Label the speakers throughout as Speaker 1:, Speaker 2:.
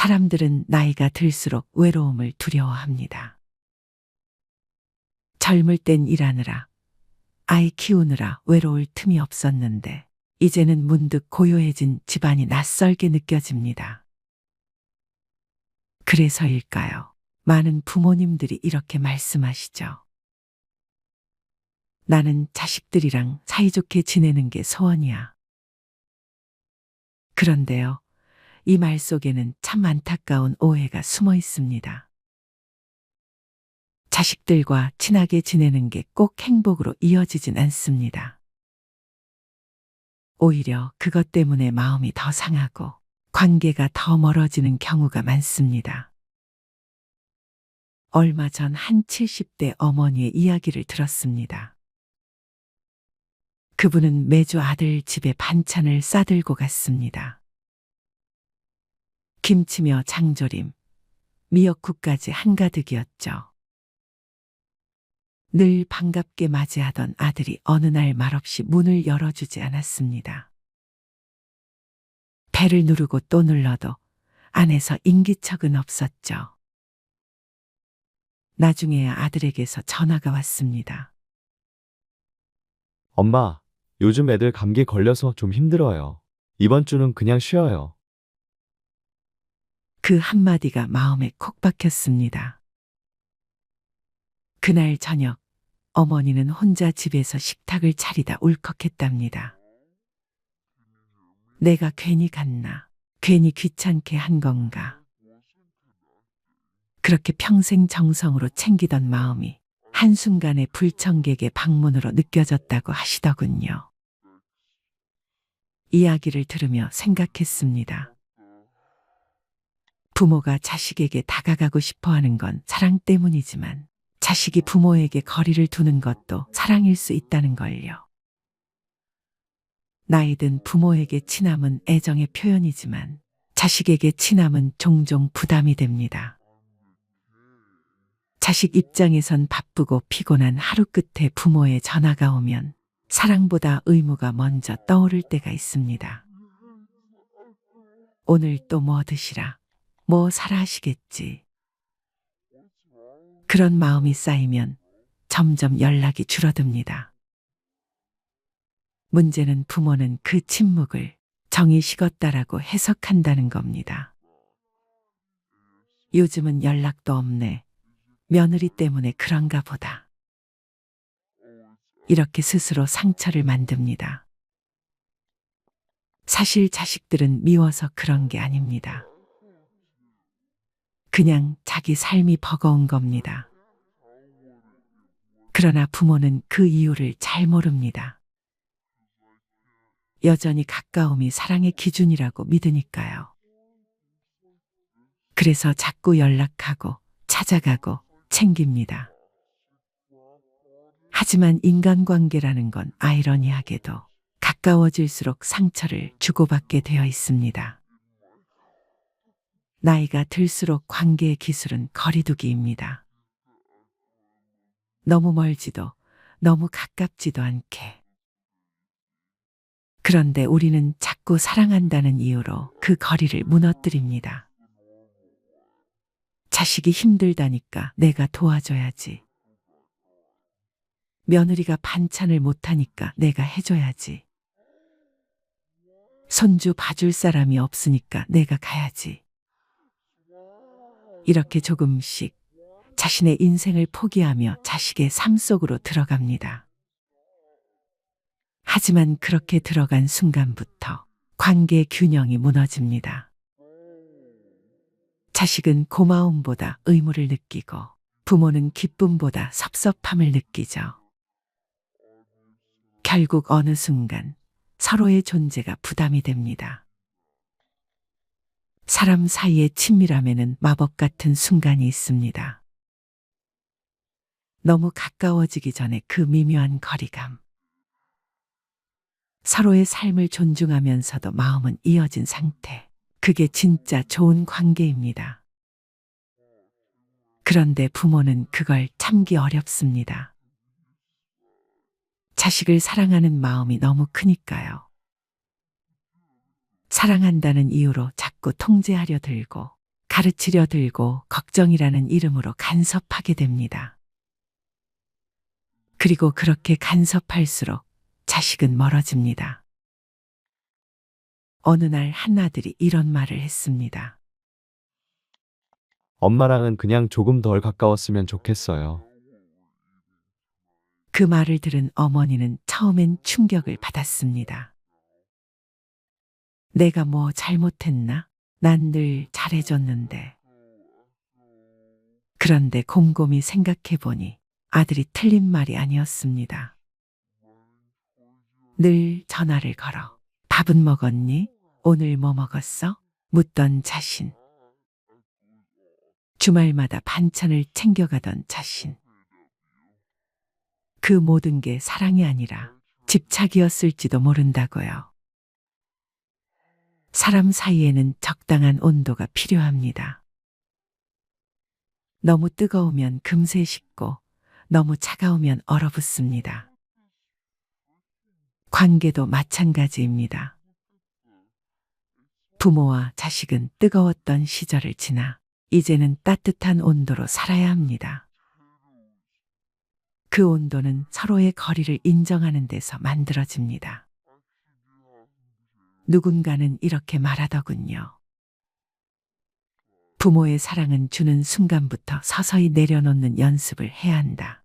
Speaker 1: 사람들은 나이가 들수록 외로움을 두려워합니다. 젊을 땐 일하느라, 아이 키우느라 외로울 틈이 없었는데, 이제는 문득 고요해진 집안이 낯설게 느껴집니다. 그래서일까요? 많은 부모님들이 이렇게 말씀하시죠. 나는 자식들이랑 사이좋게 지내는 게 소원이야. 그런데요, 이 말 속에는 참 안타까운 오해가 숨어 있습니다. 자식들과 친하게 지내는 게 꼭 행복으로 이어지진 않습니다. 오히려 그것 때문에 마음이 더 상하고 관계가 더 멀어지는 경우가 많습니다. 얼마 전 한 70대 어머니의 이야기를 들었습니다. 그분은 매주 아들 집에 반찬을 싸들고 갔습니다. 김치며 장조림, 미역국까지 한가득이었죠. 늘 반갑게 맞이하던 아들이 어느 날 말없이 문을 열어주지 않았습니다. 배를 누르고 또 눌러도 안에서 인기척은 없었죠. 나중에야 아들에게서 전화가 왔습니다.
Speaker 2: 엄마, 요즘 애들 감기 걸려서 좀 힘들어요. 이번 주는 그냥 쉬어요.
Speaker 1: 그 한마디가 마음에 콕 박혔습니다. 그날 저녁, 어머니는 혼자 집에서 식탁을 차리다 울컥했답니다. 내가 괜히 갔나, 괜히 귀찮게 한 건가. 그렇게 평생 정성으로 챙기던 마음이 한순간에 불청객의 방문으로 느껴졌다고 하시더군요. 이야기를 들으며 생각했습니다. 부모가 자식에게 다가가고 싶어 하는 건 사랑 때문이지만 자식이 부모에게 거리를 두는 것도 사랑일 수 있다는 걸요. 나이든 부모에게 친함은 애정의 표현이지만 자식에게 친함은 종종 부담이 됩니다. 자식 입장에선 바쁘고 피곤한 하루 끝에 부모의 전화가 오면 사랑보다 의무가 먼저 떠오를 때가 있습니다. 오늘 또 뭐 드시라, 뭐 사라 하시겠지. 그런 마음이 쌓이면 점점 연락이 줄어듭니다. 문제는 부모는 그 침묵을 정이 식었다라고 해석한다는 겁니다. 요즘은 연락도 없네. 며느리 때문에 그런가 보다. 이렇게 스스로 상처를 만듭니다. 사실 자식들은 미워서 그런 게 아닙니다. 그냥 자기 삶이 버거운 겁니다. 그러나 부모는 그 이유를 잘 모릅니다. 여전히 가까움이 사랑의 기준이라고 믿으니까요. 그래서 자꾸 연락하고 찾아가고 챙깁니다. 하지만 인간관계라는 건 아이러니하게도 가까워질수록 상처를 주고받게 되어 있습니다. 나이가 들수록 관계의 기술은 거리두기입니다. 너무 멀지도 너무 가깝지도 않게. 그런데 우리는 자꾸 사랑한다는 이유로 그 거리를 무너뜨립니다. 자식이 힘들다니까 내가 도와줘야지. 며느리가 반찬을 못하니까 내가 해줘야지. 손주 봐줄 사람이 없으니까 내가 가야지. 이렇게 조금씩 자신의 인생을 포기하며 자식의 삶 속으로 들어갑니다. 하지만 그렇게 들어간 순간부터 관계 균형이 무너집니다. 자식은 고마움보다 의무를 느끼고 부모는 기쁨보다 섭섭함을 느끼죠. 결국 어느 순간 서로의 존재가 부담이 됩니다. 사람 사이의 친밀함에는 마법 같은 순간이 있습니다. 너무 가까워지기 전에 그 미묘한 거리감. 서로의 삶을 존중하면서도 마음은 이어진 상태. 그게 진짜 좋은 관계입니다. 그런데 부모는 그걸 참기 어렵습니다. 자식을 사랑하는 마음이 너무 크니까요. 사랑한다는 이유로 자꾸 통제하려 들고 가르치려 들고 걱정이라는 이름으로 간섭하게 됩니다. 그리고 그렇게 간섭할수록 자식은 멀어집니다. 어느 날 한 아들이 이런 말을 했습니다.
Speaker 2: 엄마랑은 그냥 조금 덜 가까웠으면 좋겠어요.
Speaker 1: 그 말을 들은 어머니는 처음엔 충격을 받았습니다. 내가 뭐 잘못했나? 난 늘 잘해줬는데. 그런데 곰곰이 생각해 보니 아들이 틀린 말이 아니었습니다. 늘 전화를 걸어 밥은 먹었니? 오늘 뭐 먹었어? 묻던 자신. 주말마다 반찬을 챙겨가던 자신. 그 모든 게 사랑이 아니라 집착이었을지도 모른다고요. 사람 사이에는 적당한 온도가 필요합니다. 너무 뜨거우면 금세 식고 너무 차가우면 얼어붙습니다. 관계도 마찬가지입니다. 부모와 자식은 뜨거웠던 시절을 지나 이제는 따뜻한 온도로 살아야 합니다. 그 온도는 서로의 거리를 인정하는 데서 만들어집니다. 누군가는 이렇게 말하더군요. 부모의 사랑은 주는 순간부터 서서히 내려놓는 연습을 해야 한다.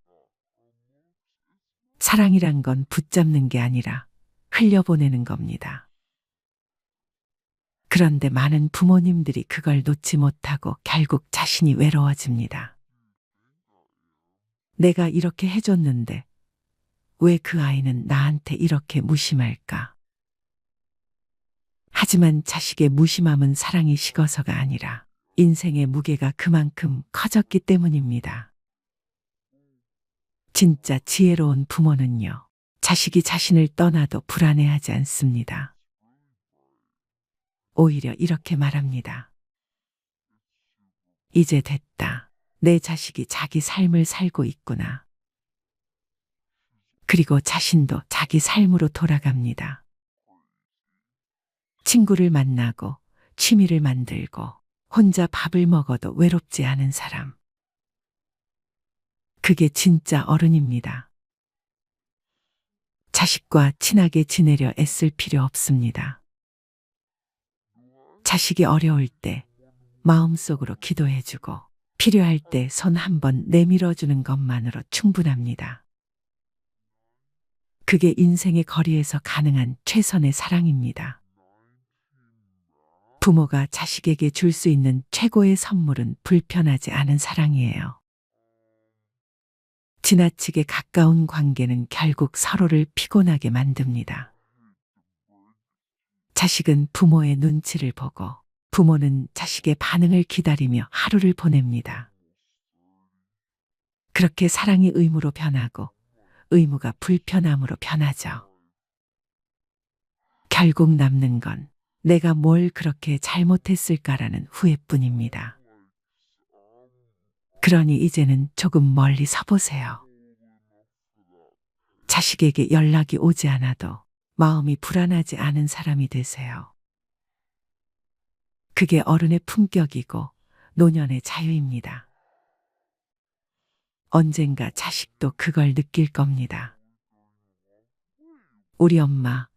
Speaker 1: 사랑이란 건 붙잡는 게 아니라 흘려보내는 겁니다. 그런데 많은 부모님들이 그걸 놓지 못하고 결국 자신이 외로워집니다. 내가 이렇게 해줬는데 왜 그 아이는 나한테 이렇게 무심할까? 하지만 자식의 무심함은 사랑이 식어서가 아니라 인생의 무게가 그만큼 커졌기 때문입니다. 진짜 지혜로운 부모는요, 자식이 자신을 떠나도 불안해하지 않습니다. 오히려 이렇게 말합니다. 이제 됐다. 내 자식이 자기 삶을 살고 있구나. 그리고 자신도 자기 삶으로 돌아갑니다. 친구를 만나고 취미를 만들고 혼자 밥을 먹어도 외롭지 않은 사람. 그게 진짜 어른입니다. 자식과 친하게 지내려 애쓸 필요 없습니다. 자식이 어려울 때 마음속으로 기도해주고 필요할 때 손 한번 내밀어주는 것만으로 충분합니다. 그게 인생의 거리에서 가능한 최선의 사랑입니다. 부모가 자식에게 줄 수 있는 최고의 선물은 불편하지 않은 사랑이에요. 지나치게 가까운 관계는 결국 서로를 피곤하게 만듭니다. 자식은 부모의 눈치를 보고 부모는 자식의 반응을 기다리며 하루를 보냅니다. 그렇게 사랑이 의무로 변하고 의무가 불편함으로 변하죠. 결국 남는 건 내가 뭘 그렇게 잘못했을까라는 후회뿐입니다. 그러니 이제는 조금 멀리 서보세요. 자식에게 연락이 오지 않아도 마음이 불안하지 않은 사람이 되세요. 그게 어른의 품격이고 노년의 자유입니다. 언젠가 자식도 그걸 느낄 겁니다. 우리 엄마,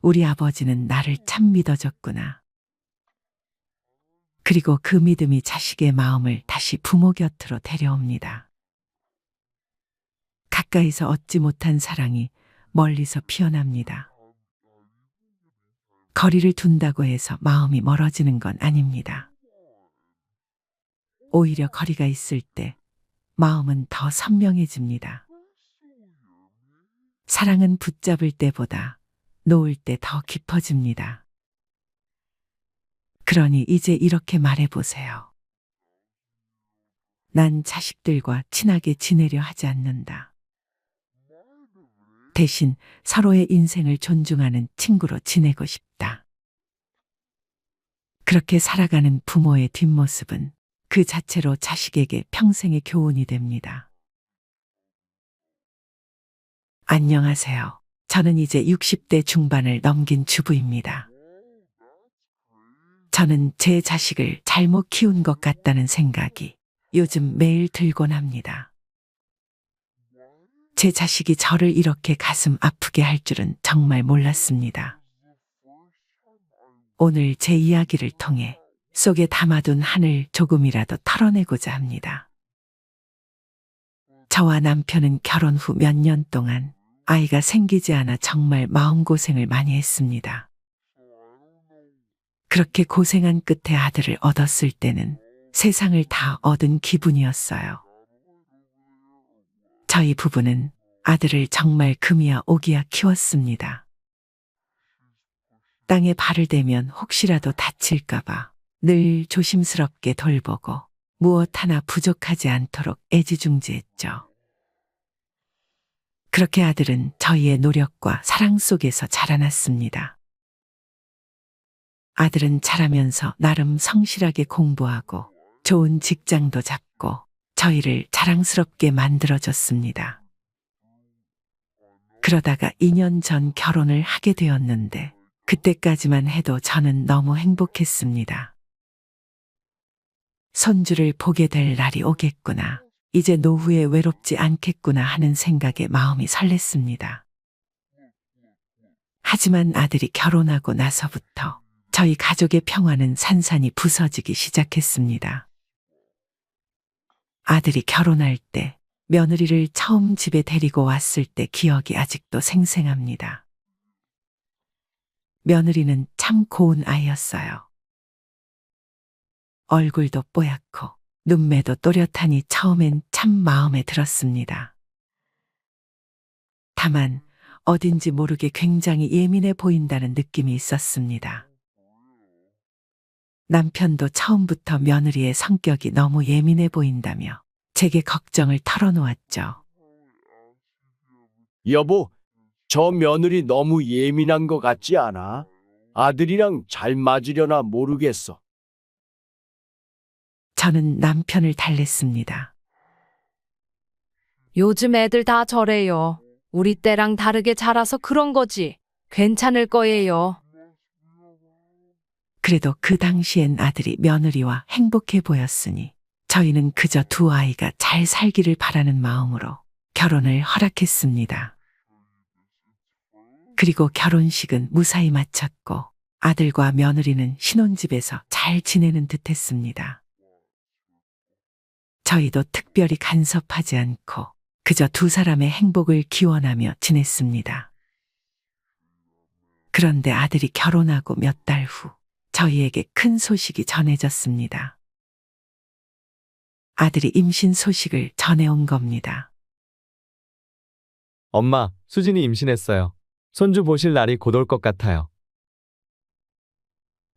Speaker 1: 우리 아버지는 나를 참 믿어줬구나. 그리고 그 믿음이 자식의 마음을 다시 부모 곁으로 데려옵니다. 가까이서 얻지 못한 사랑이 멀리서 피어납니다. 거리를 둔다고 해서 마음이 멀어지는 건 아닙니다. 오히려 거리가 있을 때 마음은 더 선명해집니다. 사랑은 붙잡을 때보다 놓을 때 더 깊어집니다. 그러니 이제 이렇게 말해보세요. 난 자식들과 친하게 지내려 하지 않는다. 대신 서로의 인생을 존중하는 친구로 지내고 싶다. 그렇게 살아가는 부모의 뒷모습은 그 자체로 자식에게 평생의 교훈이 됩니다. 안녕하세요. 저는 이제 60대 중반을 넘긴 주부입니다. 저는 제 자식을 잘못 키운 것 같다는 생각이 요즘 매일 들곤 합니다. 제 자식이 저를 이렇게 가슴 아프게 할 줄은 정말 몰랐습니다. 오늘 제 이야기를 통해 속에 담아둔 한을 조금이라도 털어내고자 합니다. 저와 남편은 결혼 후 몇 년 동안 아이가 생기지 않아 정말 마음고생을 많이 했습니다. 그렇게 고생한 끝에 아들을 얻었을 때는 세상을 다 얻은 기분이었어요. 저희 부부는 아들을 정말 금이야 오기야 키웠습니다. 땅에 발을 대면 혹시라도 다칠까봐 늘 조심스럽게 돌보고 무엇 하나 부족하지 않도록 애지중지했죠. 그렇게 아들은 저희의 노력과 사랑 속에서 자라났습니다. 아들은 자라면서 나름 성실하게 공부하고 좋은 직장도 잡고 저희를 자랑스럽게 만들어줬습니다. 그러다가 2년 전 결혼을 하게 되었는데 그때까지만 해도 저는 너무 행복했습니다. 손주를 보게 될 날이 오겠구나. 이제 노후에 외롭지 않겠구나 하는 생각에 마음이 설렜습니다. 하지만 아들이 결혼하고 나서부터 저희 가족의 평화는 산산이 부서지기 시작했습니다. 아들이 결혼할 때 며느리를 처음 집에 데리고 왔을 때 기억이 아직도 생생합니다. 며느리는 참 고운 아이였어요. 얼굴도 뽀얗고 눈매도 또렷하니 처음엔 참 마음에 들었습니다. 다만 어딘지 모르게 굉장히 예민해 보인다는 느낌이 있었습니다. 남편도 처음부터 며느리의 성격이 너무 예민해 보인다며 제게 걱정을 털어놓았죠.
Speaker 3: 여보, 저 며느리 너무 예민한 것 같지 않아? 아들이랑 잘 맞으려나 모르겠어.
Speaker 1: 저는 남편을 달랬습니다.
Speaker 4: 요즘 애들 다 저래요. 우리 때랑 다르게 자라서 그런 거지. 괜찮을 거예요.
Speaker 1: 그래도 그 당시엔 아들이 며느리와 행복해 보였으니 저희는 그저 두 아이가 잘 살기를 바라는 마음으로 결혼을 허락했습니다. 그리고 결혼식은 무사히 마쳤고 아들과 며느리는 신혼집에서 잘 지내는 듯 했습니다. 저희도 특별히 간섭하지 않고 그저 두 사람의 행복을 기원하며 지냈습니다. 그런데 아들이 결혼하고 몇 달 후 저희에게 큰 소식이 전해졌습니다. 아들이 임신 소식을 전해온 겁니다.
Speaker 2: 엄마, 수진이 임신했어요. 손주 보실 날이 곧 올 것 같아요.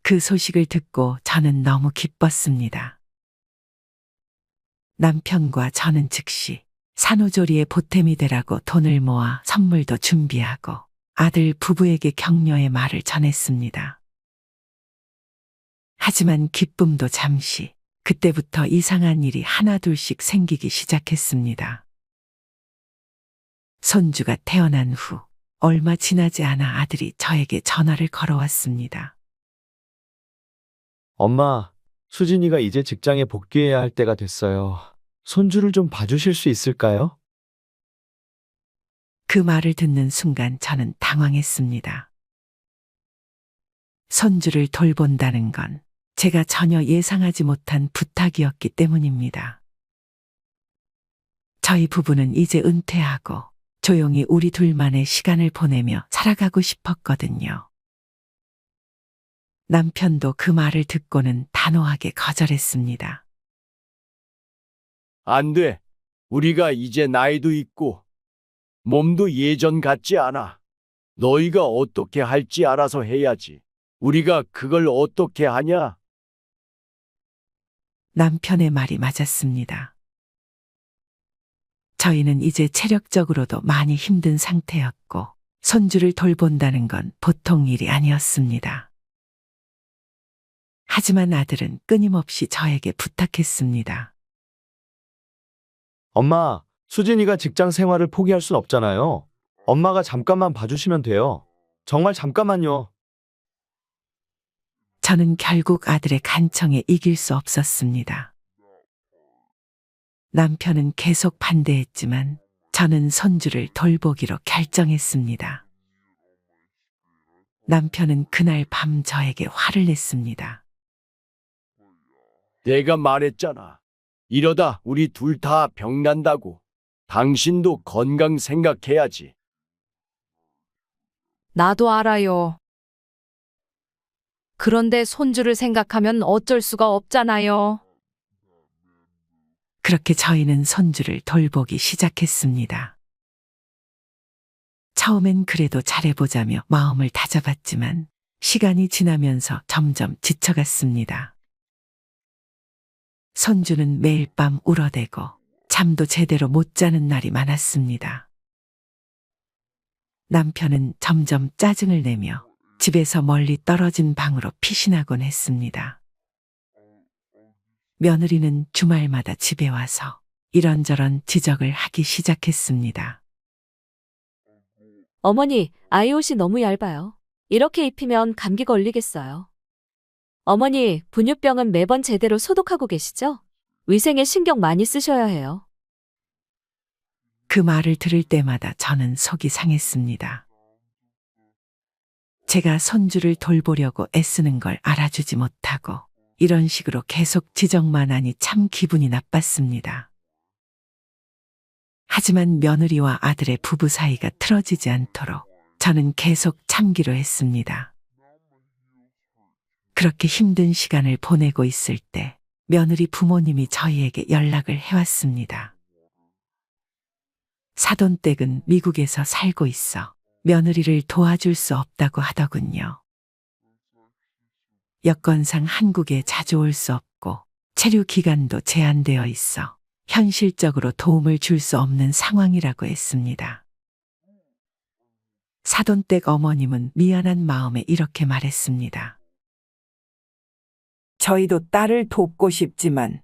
Speaker 1: 그 소식을 듣고 저는 너무 기뻤습니다. 남편과 저는 즉시 산후조리에 보탬이 되라고 돈을 모아 선물도 준비하고 아들 부부에게 격려의 말을 전했습니다. 하지만 기쁨도 잠시, 그때부터 이상한 일이 하나둘씩 생기기 시작했습니다. 손주가 태어난 후 얼마 지나지 않아 아들이 저에게 전화를 걸어왔습니다.
Speaker 2: 엄마, 수진이가 이제 직장에 복귀해야 할 때가 됐어요. 손주를 좀 봐주실 수 있을까요?
Speaker 1: 그 말을 듣는 순간 저는 당황했습니다. 손주를 돌본다는 건 제가 전혀 예상하지 못한 부탁이었기 때문입니다. 저희 부부는 이제 은퇴하고 조용히 우리 둘만의 시간을 보내며 살아가고 싶었거든요. 남편도 그 말을 듣고는 단호하게 거절했습니다.
Speaker 3: 안 돼. 우리가 이제 나이도 있고 몸도 예전 같지 않아. 너희가 어떻게 할지 알아서 해야지. 우리가 그걸 어떻게 하냐?
Speaker 1: 남편의 말이 맞았습니다. 저희는 이제 체력적으로도 많이 힘든 상태였고 손주를 돌본다는 건 보통 일이 아니었습니다. 하지만 아들은 끊임없이 저에게 부탁했습니다.
Speaker 2: 엄마, 수진이가 직장 생활을 포기할 순 없잖아요. 엄마가 잠깐만 봐주시면 돼요. 정말 잠깐만요.
Speaker 1: 저는 결국 아들의 간청에 이길 수 없었습니다. 남편은 계속 반대했지만 저는 손주를 돌보기로 결정했습니다. 남편은 그날 밤 저에게 화를 냈습니다.
Speaker 3: 내가 말했잖아. 이러다 우리 둘 다 병난다고. 당신도 건강 생각해야지.
Speaker 4: 나도 알아요. 그런데 손주를 생각하면 어쩔 수가 없잖아요.
Speaker 1: 그렇게 저희는 손주를 돌보기 시작했습니다. 처음엔 그래도 잘해보자며 마음을 다잡았지만 시간이 지나면서 점점 지쳐갔습니다. 손주는 매일 밤 울어대고 잠도 제대로 못 자는 날이 많았습니다. 남편은 점점 짜증을 내며 집에서 멀리 떨어진 방으로 피신하곤 했습니다. 며느리는 주말마다 집에 와서 이런저런 지적을 하기 시작했습니다.
Speaker 5: 어머니, 아이 옷이 너무 얇아요. 이렇게 입히면 감기 걸리겠어요. 어머니, 분유병은 매번 제대로 소독하고 계시죠? 위생에 신경 많이 쓰셔야 해요.
Speaker 1: 그 말을 들을 때마다 저는 속이 상했습니다. 제가 손주를 돌보려고 애쓰는 걸 알아주지 못하고 이런 식으로 계속 지적만 하니 참 기분이 나빴습니다. 하지만 며느리와 아들의 부부 사이가 틀어지지 않도록 저는 계속 참기로 했습니다. 그렇게 힘든 시간을 보내고 있을 때 며느리 부모님이 저희에게 연락을 해왔습니다. 사돈댁은 미국에서 살고 있어 며느리를 도와줄 수 없다고 하더군요. 여건상 한국에 자주 올 수 없고 체류 기간도 제한되어 있어 현실적으로 도움을 줄 수 없는 상황이라고 했습니다. 사돈댁 어머님은 미안한 마음에 이렇게 말했습니다.
Speaker 6: 저희도 딸을 돕고 싶지만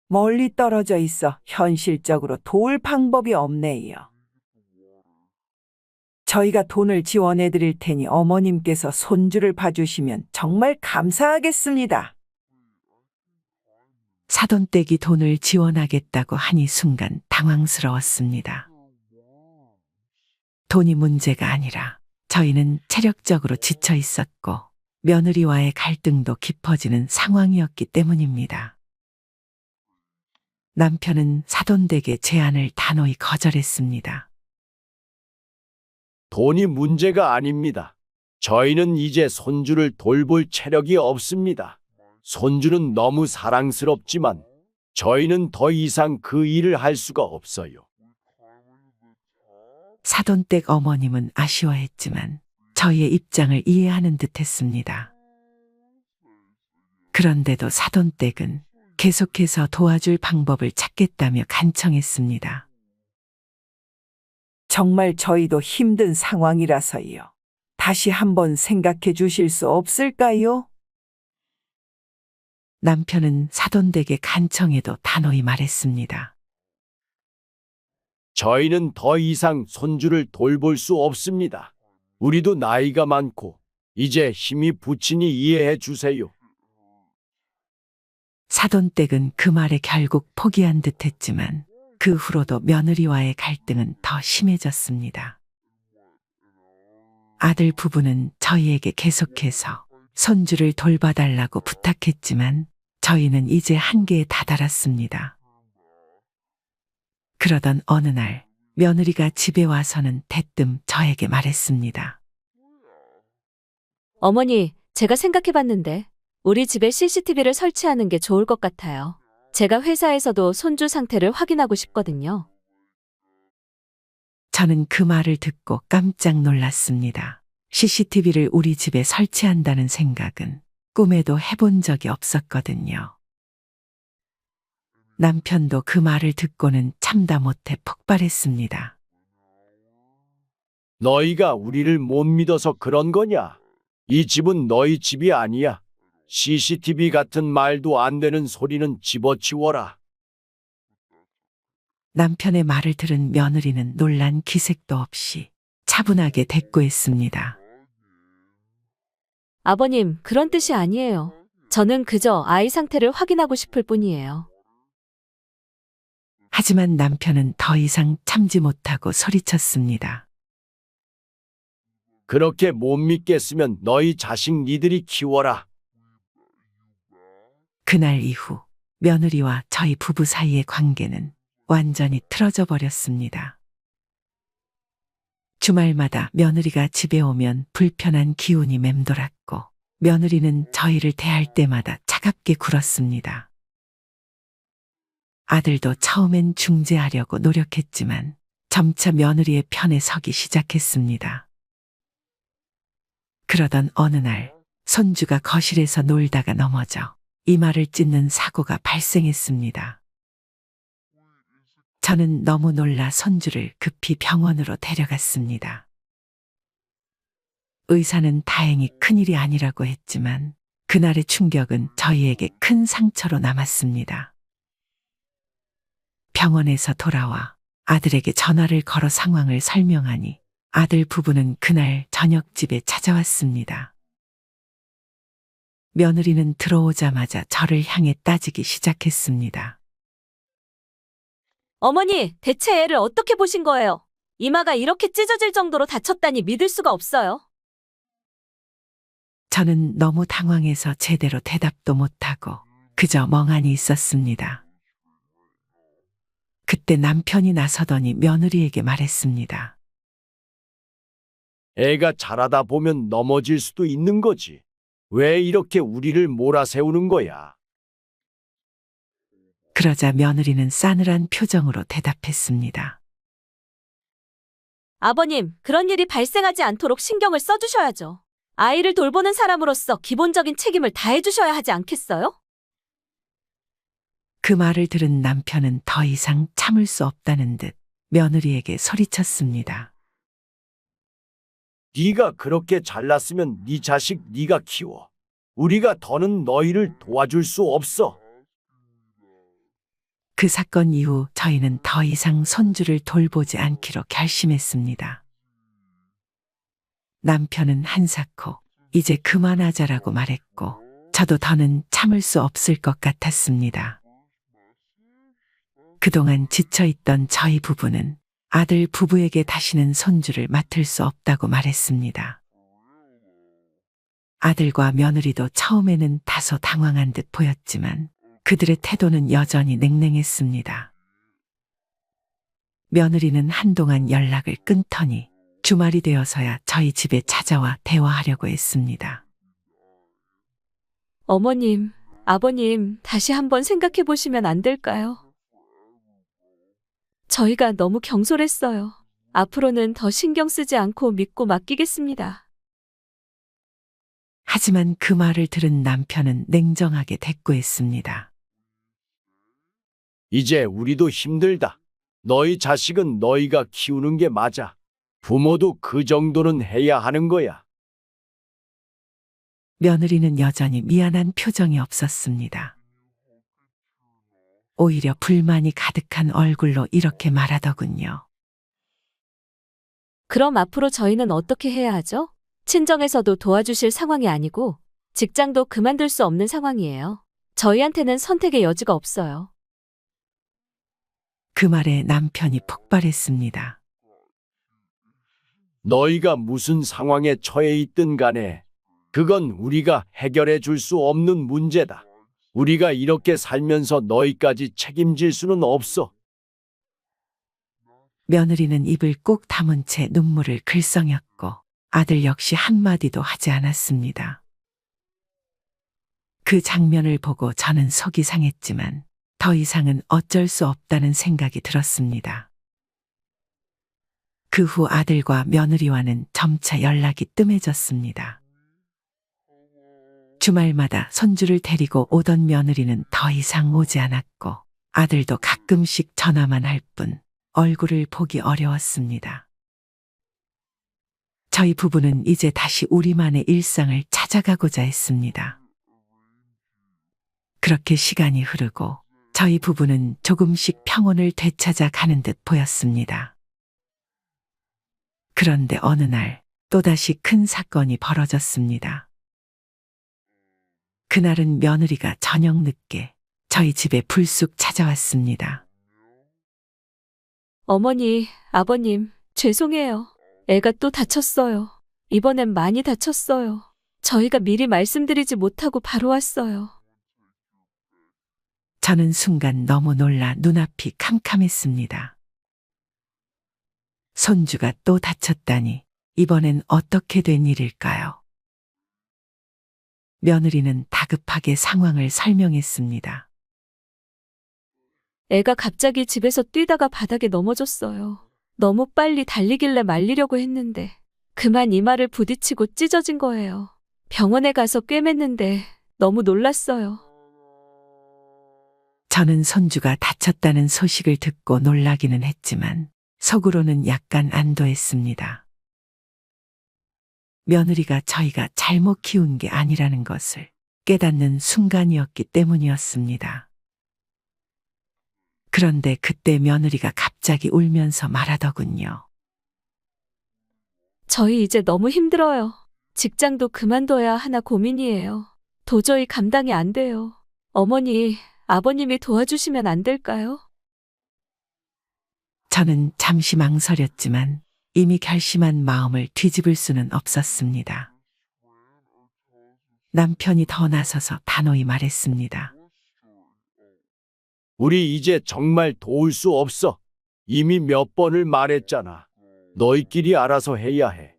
Speaker 6: 멀리 떨어져 있어 현실적으로 도울 방법이 없네요. 저희가 돈을 지원해 드릴 테니 어머님께서 손주를 봐주시면 정말 감사하겠습니다.
Speaker 1: 사돈댁이 돈을 지원하겠다고 하니 순간 당황스러웠습니다. 돈이 문제가 아니라 저희는 체력적으로 지쳐 있었고 며느리와의 갈등도 깊어지는 상황이었기 때문입니다. 남편은 사돈댁의 제안을 단호히 거절했습니다.
Speaker 3: 돈이 문제가 아닙니다. 저희는 이제 손주를 돌볼 체력이 없습니다. 손주는 너무 사랑스럽지만 저희는 더 이상 그 일을 할 수가 없어요.
Speaker 1: 사돈댁 어머님은 아쉬워했지만 저희의 입장을 이해하는 듯 했습니다. 그런데도 사돈댁은 계속해서 도와줄 방법을 찾겠다며 간청했습니다.
Speaker 6: 정말 저희도 힘든 상황이라서요. 다시 한번 생각해 주실 수 없을까요?
Speaker 1: 남편은 사돈댁의 간청에도 단호히 말했습니다.
Speaker 3: 저희는 더 이상 손주를 돌볼 수 없습니다. 우리도 나이가 많고 이제 힘이 부치니 이해해 주세요.
Speaker 1: 사돈댁은 그 말에 결국 포기한 듯 했지만 그 후로도 며느리와의 갈등은 더 심해졌습니다. 아들 부부는 저희에게 계속해서 손주를 돌봐달라고 부탁했지만 저희는 이제 한계에 다다랐습니다. 그러던 어느 날 며느리가 집에 와서는 대뜸 저에게 말했습니다.
Speaker 5: 어머니, 제가 생각해봤는데 우리 집에 CCTV를 설치하는 게 좋을 것 같아요. 제가 회사에서도 손주 상태를 확인하고 싶거든요.
Speaker 1: 저는 그 말을 듣고 깜짝 놀랐습니다. CCTV를 우리 집에 설치한다는 생각은 꿈에도 해본 적이 없었거든요. 남편도 그 말을 듣고는 참다 못해 폭발했습니다.
Speaker 3: 너희가 우리를 못 믿어서 그런 거냐? 이 집은 너희 집이 아니야. CCTV 같은 말도 안 되는 소리는 집어치워라.
Speaker 1: 남편의 말을 들은 며느리는 놀란 기색도 없이 차분하게 대꾸했습니다.
Speaker 5: 아버님, 그런 뜻이 아니에요. 저는 그저 아이 상태를 확인하고 싶을 뿐이에요.
Speaker 1: 하지만 남편은 더 이상 참지 못하고 소리쳤습니다.
Speaker 3: 그렇게 못 믿겠으면 너희 자식 니들이 키워라.
Speaker 1: 그날 이후 며느리와 저희 부부 사이의 관계는 완전히 틀어져 버렸습니다. 주말마다 며느리가 집에 오면 불편한 기운이 맴돌았고 며느리는 저희를 대할 때마다 차갑게 굴었습니다. 아들도 처음엔 중재하려고 노력했지만 점차 며느리의 편에 서기 시작했습니다. 그러던 어느 날 손주가 거실에서 놀다가 넘어져 이마를 찢는 사고가 발생했습니다. 저는 너무 놀라 손주를 급히 병원으로 데려갔습니다. 의사는 다행히 큰일이 아니라고 했지만 그날의 충격은 저희에게 큰 상처로 남았습니다. 병원에서 돌아와 아들에게 전화를 걸어 상황을 설명하니 아들 부부는 그날 저녁 집에 찾아왔습니다. 며느리는 들어오자마자 저를 향해 따지기 시작했습니다.
Speaker 5: 어머니, 대체 애를 어떻게 보신 거예요? 이마가 이렇게 찢어질 정도로 다쳤다니 믿을 수가 없어요.
Speaker 1: 저는 너무 당황해서 제대로 대답도 못하고 그저 멍하니 있었습니다. 그때 남편이 나서더니 며느리에게 말했습니다.
Speaker 3: 애가 자라다 보면 넘어질 수도 있는 거지. 왜 이렇게 우리를 몰아세우는 거야?
Speaker 1: 그러자 며느리는 싸늘한 표정으로 대답했습니다.
Speaker 5: 아버님, 그런 일이 발생하지 않도록 신경을 써주셔야죠. 아이를 돌보는 사람으로서 기본적인 책임을 다해주셔야 하지 않겠어요?
Speaker 1: 그 말을 들은 남편은 더 이상 참을 수 없다는 듯 며느리에게 소리쳤습니다.
Speaker 3: 네가 그렇게 잘났으면 네 자식 네가 키워. 우리가 더는 너희를 도와줄 수 없어.
Speaker 1: 그 사건 이후 저희는 더 이상 손주를 돌보지 않기로 결심했습니다. 남편은 한사코 이제 그만하자라고 말했고 저도 더는 참을 수 없을 것 같았습니다. 그동안 지쳐있던 저희 부부는 아들 부부에게 다시는 손주를 맡을 수 없다고 말했습니다. 아들과 며느리도 처음에는 다소 당황한 듯 보였지만 그들의 태도는 여전히 냉랭했습니다. 며느리는 한동안 연락을 끊더니 주말이 되어서야 저희 집에 찾아와 대화하려고 했습니다.
Speaker 5: 어머님, 아버님, 다시 한번 생각해 보시면 안 될까요? 저희가 너무 경솔했어요. 앞으로는 더 신경 쓰지 않고 믿고 맡기겠습니다.
Speaker 1: 하지만 그 말을 들은 남편은 냉정하게 대꾸했습니다.
Speaker 3: 이제 우리도 힘들다. 너희 자식은 너희가 키우는 게 맞아. 부모도 그 정도는 해야 하는 거야.
Speaker 1: 며느리는 여전히 미안한 표정이 없었습니다. 오히려 불만이 가득한 얼굴로 이렇게 말하더군요.
Speaker 5: 그럼 앞으로 저희는 어떻게 해야 하죠? 친정에서도 도와주실 상황이 아니고 직장도 그만둘 수 없는 상황이에요. 저희한테는 선택의 여지가 없어요.
Speaker 1: 그 말에 남편이 폭발했습니다.
Speaker 3: 너희가 무슨 상황에 처해 있든 간에 그건 우리가 해결해 줄 수 없는 문제다. 우리가 이렇게 살면서 너희까지 책임질 수는 없어.
Speaker 1: 며느리는 입을 꾹 다문 채 눈물을 글썽였고 아들 역시 한마디도 하지 않았습니다. 그 장면을 보고 저는 속이 상했지만 더 이상은 어쩔 수 없다는 생각이 들었습니다. 그 후 아들과 며느리와는 점차 연락이 뜸해졌습니다. 주말마다 손주를 데리고 오던 며느리는 더 이상 오지 않았고 아들도 가끔씩 전화만 할 뿐 얼굴을 보기 어려웠습니다. 저희 부부는 이제 다시 우리만의 일상을 찾아가고자 했습니다. 그렇게 시간이 흐르고 저희 부부는 조금씩 평온을 되찾아 가는 듯 보였습니다. 그런데 어느 날 또다시 큰 사건이 벌어졌습니다. 그날은 며느리가 저녁 늦게 저희 집에 불쑥 찾아왔습니다.
Speaker 5: 어머니, 아버님, 죄송해요. 애가 또 다쳤어요. 이번엔 많이 다쳤어요. 저희가 미리 말씀드리지 못하고 바로 왔어요.
Speaker 1: 저는 순간 너무 놀라 눈앞이 캄캄했습니다. 손주가 또 다쳤다니 이번엔 어떻게 된 일일까요? 며느리는 다급하게 상황을 설명했습니다.
Speaker 5: 애가 갑자기 집에서 뛰다가 바닥에 넘어졌어요. 너무 빨리 달리길래 말리려고 했는데 그만 이마를 부딪히고 찢어진 거예요. 병원에 가서 꿰맸는데 너무 놀랐어요.
Speaker 1: 저는 손주가 다쳤다는 소식을 듣고 놀라기는 했지만 속으로는 약간 안도했습니다. 며느리가 저희가 잘못 키운 게 아니라는 것을 깨닫는 순간이었기 때문이었습니다. 그런데 그때 며느리가 갑자기 울면서 말하더군요.
Speaker 5: 저희 이제 너무 힘들어요. 직장도 그만둬야 하나 고민이에요. 도저히 감당이 안 돼요. 어머니, 아버님이 도와주시면 안 될까요?
Speaker 1: 저는 잠시 망설였지만 이미 결심한 마음을 뒤집을 수는 없었습니다. 남편이 더 나서서 단호히 말했습니다.
Speaker 3: 우리 이제 정말 도울 수 없어. 이미 몇 번을 말했잖아. 너희끼리 알아서 해야 해.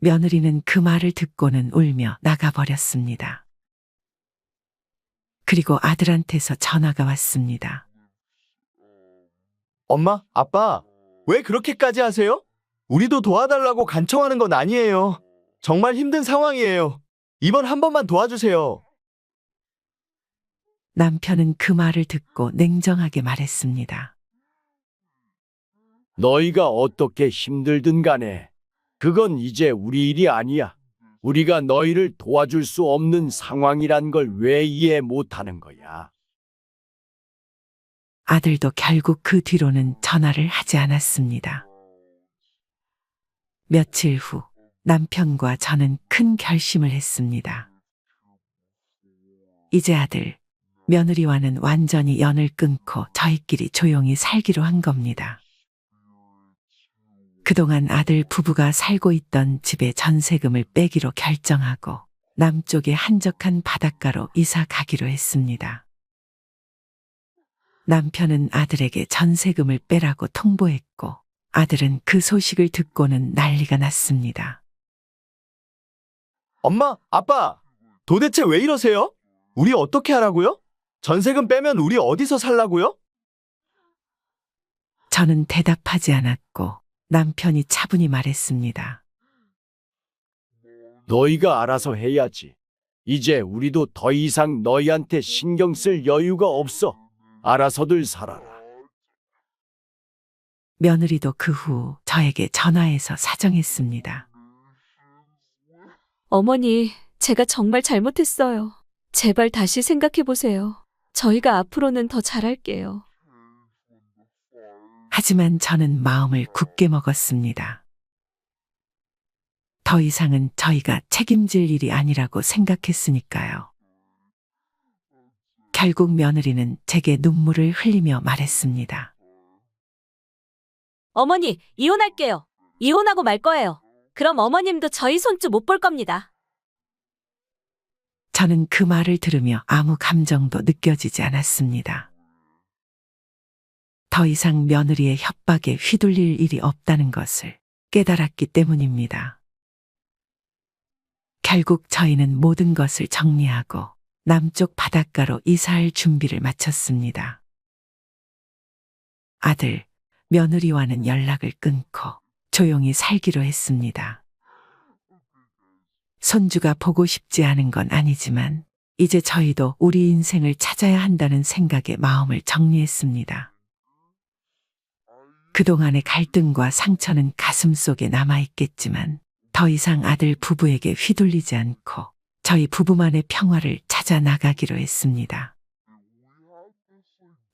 Speaker 1: 며느리는 그 말을 듣고는 울며 나가버렸습니다. 그리고 아들한테서 전화가 왔습니다.
Speaker 2: 엄마, 아빠, 왜 그렇게까지 하세요? 우리도 도와달라고 간청하는 건 아니에요. 정말 힘든 상황이에요. 이번 한 번만 도와주세요.
Speaker 1: 남편은 그 말을 듣고 냉정하게 말했습니다.
Speaker 3: 너희가 어떻게 힘들든 간에 그건 이제 우리 일이 아니야. 우리가 너희를 도와줄 수 없는 상황이란 걸 왜 이해 못하는 거야?
Speaker 1: 아들도 결국 그 뒤로는 전화를 하지 않았습니다. 며칠 후 남편과 저는 큰 결심을 했습니다. 이제 아들, 며느리와는 완전히 연을 끊고 저희끼리 조용히 살기로 한 겁니다. 그동안 아들 부부가 살고 있던 집의 전세금을 빼기로 결정하고 남쪽의 한적한 바닷가로 이사 가기로 했습니다. 남편은 아들에게 전세금을 빼라고 통보했고 아들은 그 소식을 듣고는 난리가 났습니다.
Speaker 2: 엄마, 아빠, 도대체 왜 이러세요? 우리 어떻게 하라고요? 전세금 빼면 우리 어디서 살라고요?
Speaker 1: 저는 대답하지 않았고 남편이 차분히 말했습니다.
Speaker 3: 너희가 알아서 해야지. 이제 우리도 더 이상 너희한테 신경 쓸 여유가 없어. 알아서들 살아라.
Speaker 1: 며느리도 그 후 저에게 전화해서 사정했습니다.
Speaker 5: 어머니, 제가 정말 잘못했어요. 제발 다시 생각해 보세요. 저희가 앞으로는 더 잘할게요.
Speaker 1: 하지만 저는 마음을 굳게 먹었습니다. 더 이상은 저희가 책임질 일이 아니라고 생각했으니까요. 결국 며느리는 제게 눈물을 흘리며 말했습니다.
Speaker 5: 어머니, 이혼할게요. 이혼하고 말 거예요. 그럼 어머님도 저희 손주 못 볼 겁니다.
Speaker 1: 저는 그 말을 들으며 아무 감정도 느껴지지 않았습니다. 더 이상 며느리의 협박에 휘둘릴 일이 없다는 것을 깨달았기 때문입니다. 결국 저희는 모든 것을 정리하고 남쪽 바닷가로 이사할 준비를 마쳤습니다. 아들, 며느리와는 연락을 끊고 조용히 살기로 했습니다. 손주가 보고 싶지 않은 건 아니지만 이제 저희도 우리 인생을 찾아야 한다는 생각에 마음을 정리했습니다. 그동안의 갈등과 상처는 가슴속에 남아있겠지만 더 이상 아들 부부에게 휘둘리지 않고 저희 부부만의 평화를 찾아 나가기로 했습니다.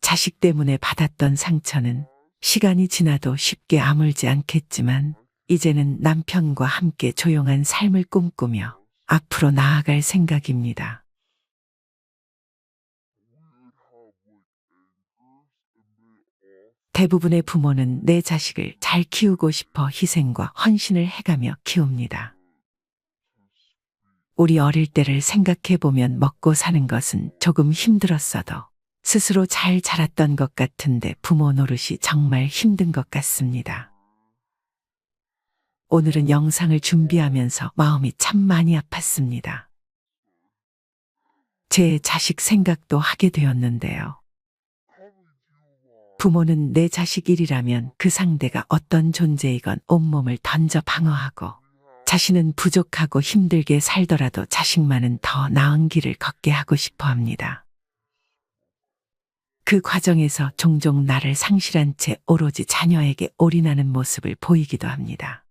Speaker 1: 자식 때문에 받았던 상처는 시간이 지나도 쉽게 아물지 않겠지만 이제는 남편과 함께 조용한 삶을 꿈꾸며 앞으로 나아갈 생각입니다. 대부분의 부모는 내 자식을 잘 키우고 싶어 희생과 헌신을 해가며 키웁니다. 우리 어릴 때를 생각해 보면 먹고 사는 것은 조금 힘들었어도 스스로 잘 자랐던 것 같은데 부모 노릇이 정말 힘든 것 같습니다. 오늘은 영상을 준비하면서 마음이 참 많이 아팠습니다. 제 자식 생각도 하게 되었는데요. 부모는 내 자식 일이라면 그 상대가 어떤 존재이건 온몸을 던져 방어하고 자신은 부족하고 힘들게 살더라도 자식만은 더 나은 길을 걷게 하고 싶어 합니다. 그 과정에서 종종 나를 상실한 채 오로지 자녀에게 올인하는 모습을 보이기도 합니다.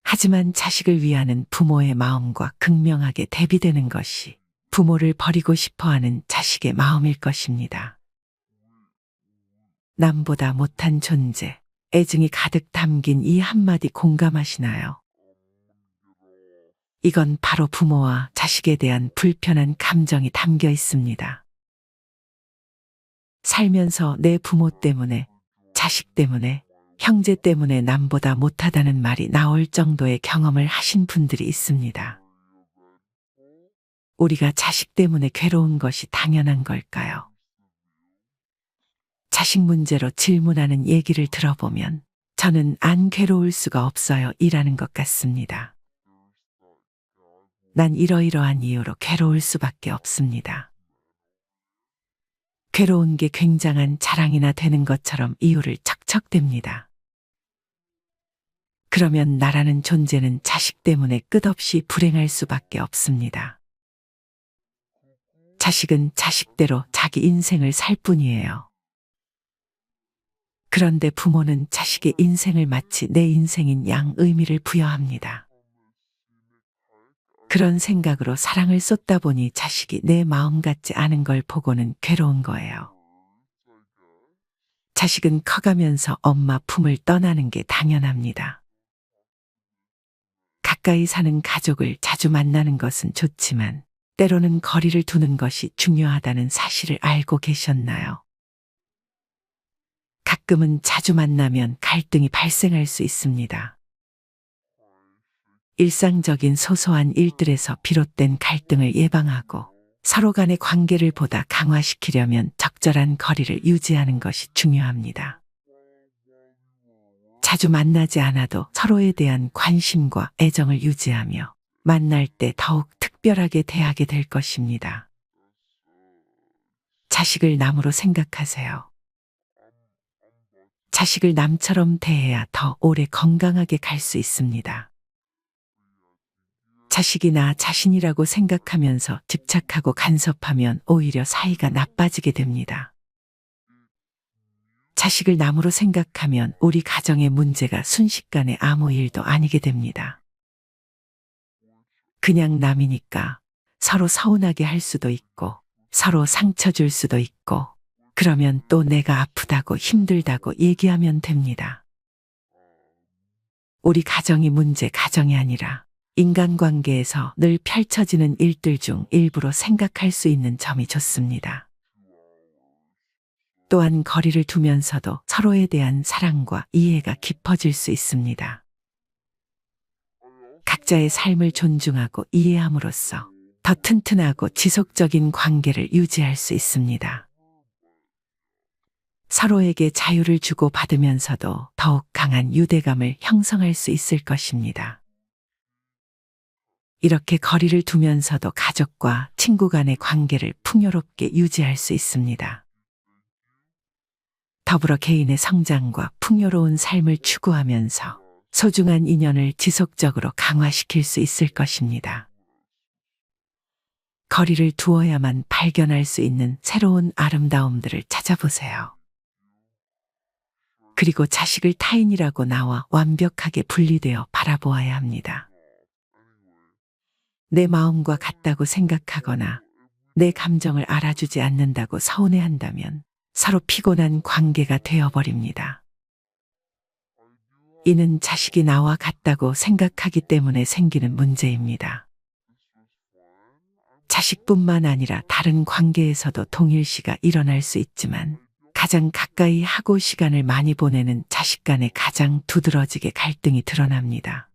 Speaker 1: 하지만 자식을 위하는 부모의 마음과 극명하게 대비되는 것이 부모를 버리고 싶어하는 자식의 마음일 것입니다. 남보다 못한 존재, 애증이 가득 담긴 이 한마디 공감하시나요? 이건 바로 부모와 자식에 대한 불편한 감정이 담겨 있습니다. 살면서 내 부모 때문에, 자식 때문에, 형제 때문에 남보다 못하다는 말이 나올 정도의 경험을 하신 분들이 있습니다. 우리가 자식 때문에 괴로운 것이 당연한 걸까요? 자식 문제로 질문하는 얘기를 들어보면 저는 안 괴로울 수가 없어요 이라는 것 같습니다. 난 이러이러한 이유로 괴로울 수밖에 없습니다. 괴로운 게 굉장한 자랑이나 되는 것처럼 이유를 척척댑니다. 그러면 나라는 존재는 자식 때문에 끝없이 불행할 수밖에 없습니다. 자식은 자식대로 자기 인생을 살 뿐이에요. 그런데 부모는 자식의 인생을 마치 내 인생인 양 의미를 부여합니다. 그런 생각으로 사랑을 쏟다 보니 자식이 내 마음 같지 않은 걸 보고는 괴로운 거예요. 자식은 커가면서 엄마 품을 떠나는 게 당연합니다. 가까이 사는 가족을 자주 만나는 것은 좋지만 때로는 거리를 두는 것이 중요하다는 사실을 알고 계셨나요? 가끔은 자주 만나면 갈등이 발생할 수 있습니다. 일상적인 소소한 일들에서 비롯된 갈등을 예방하고 서로 간의 관계를 보다 강화시키려면 적절한 거리를 유지하는 것이 중요합니다. 자주 만나지 않아도 서로에 대한 관심과 애정을 유지하며 만날 때 더욱 특별하게 대하게 될 것입니다. 자식을 남으로 생각하세요. 자식을 남처럼 대해야 더 오래 건강하게 갈 수 있습니다. 자식이 나 자신이라고 생각하면서 집착하고 간섭하면 오히려 사이가 나빠지게 됩니다. 자식을 남으로 생각하면 우리 가정의 문제가 순식간에 아무 일도 아니게 됩니다. 그냥 남이니까 서로 서운하게 할 수도 있고 서로 상처 줄 수도 있고 그러면 또 내가 아프다고 힘들다고 얘기하면 됩니다. 우리 가정이 문제 가정이 아니라 인간관계에서 늘 펼쳐지는 일들 중 일부로 생각할 수 있는 점이 좋습니다. 또한 거리를 두면서도 서로에 대한 사랑과 이해가 깊어질 수 있습니다. 각자의 삶을 존중하고 이해함으로써 더 튼튼하고 지속적인 관계를 유지할 수 있습니다. 서로에게 자유를 주고 받으면서도 더욱 강한 유대감을 형성할 수 있을 것입니다. 이렇게 거리를 두면서도 가족과 친구 간의 관계를 풍요롭게 유지할 수 있습니다. 더불어 개인의 성장과 풍요로운 삶을 추구하면서 소중한 인연을 지속적으로 강화시킬 수 있을 것입니다. 거리를 두어야만 발견할 수 있는 새로운 아름다움들을 찾아보세요. 그리고 자식을 타인이라고 나와 완벽하게 분리되어 바라보아야 합니다. 내 마음과 같다고 생각하거나 내 감정을 알아주지 않는다고 서운해한다면 서로 피곤한 관계가 되어버립니다. 이는 자식이 나와 같다고 생각하기 때문에 생기는 문제입니다. 자식뿐만 아니라 다른 관계에서도 동일시가 일어날 수 있지만 가장 가까이 하고 시간을 많이 보내는 자식 간에 가장 두드러지게 갈등이 드러납니다.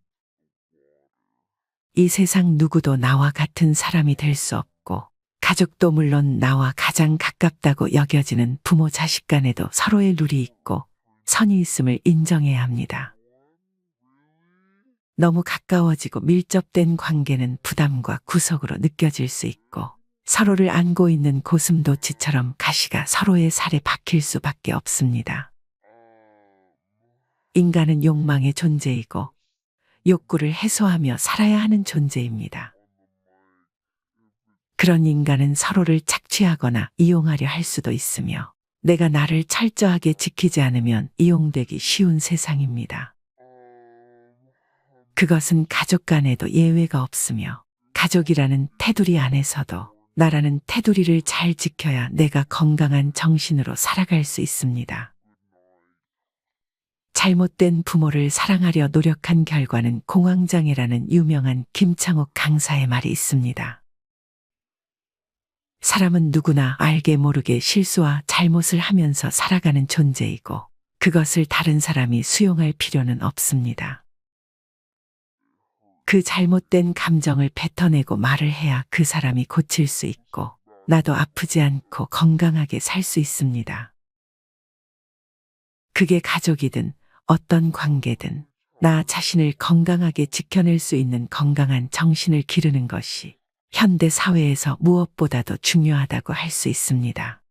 Speaker 1: 이 세상 누구도 나와 같은 사람이 될 수 없고 가족도 물론 나와 가장 가깝다고 여겨지는 부모 자식 간에도 서로의 룰이 있고 선이 있음을 인정해야 합니다. 너무 가까워지고 밀접된 관계는 부담과 구속으로 느껴질 수 있고 서로를 안고 있는 고슴도치처럼 가시가 서로의 살에 박힐 수밖에 없습니다. 인간은 욕망의 존재이고 욕구를 해소하며 살아야 하는 존재입니다. 그런 인간은 서로를 착취하거나 이용하려 할 수도 있으며 내가 나를 철저하게 지키지 않으면 이용되기 쉬운 세상입니다. 그것은 가족 간에도 예외가 없으며 가족이라는 테두리 안에서도 나라는 테두리를 잘 지켜야 내가 건강한 정신으로 살아갈 수 있습니다. 잘못된 부모를 사랑하려 노력한 결과는 공황장애라는 유명한 김창옥 강사의 말이 있습니다. 사람은 누구나 알게 모르게 실수와 잘못을 하면서 살아가는 존재이고 그것을 다른 사람이 수용할 필요는 없습니다. 그 잘못된 감정을 뱉어내고 말을 해야 그 사람이 고칠 수 있고 나도 아프지 않고 건강하게 살 수 있습니다. 그게 가족이든 어떤 관계든 나 자신을 건강하게 지켜낼 수 있는 건강한 정신을 기르는 것이 현대 사회에서 무엇보다도 중요하다고 할 수 있습니다.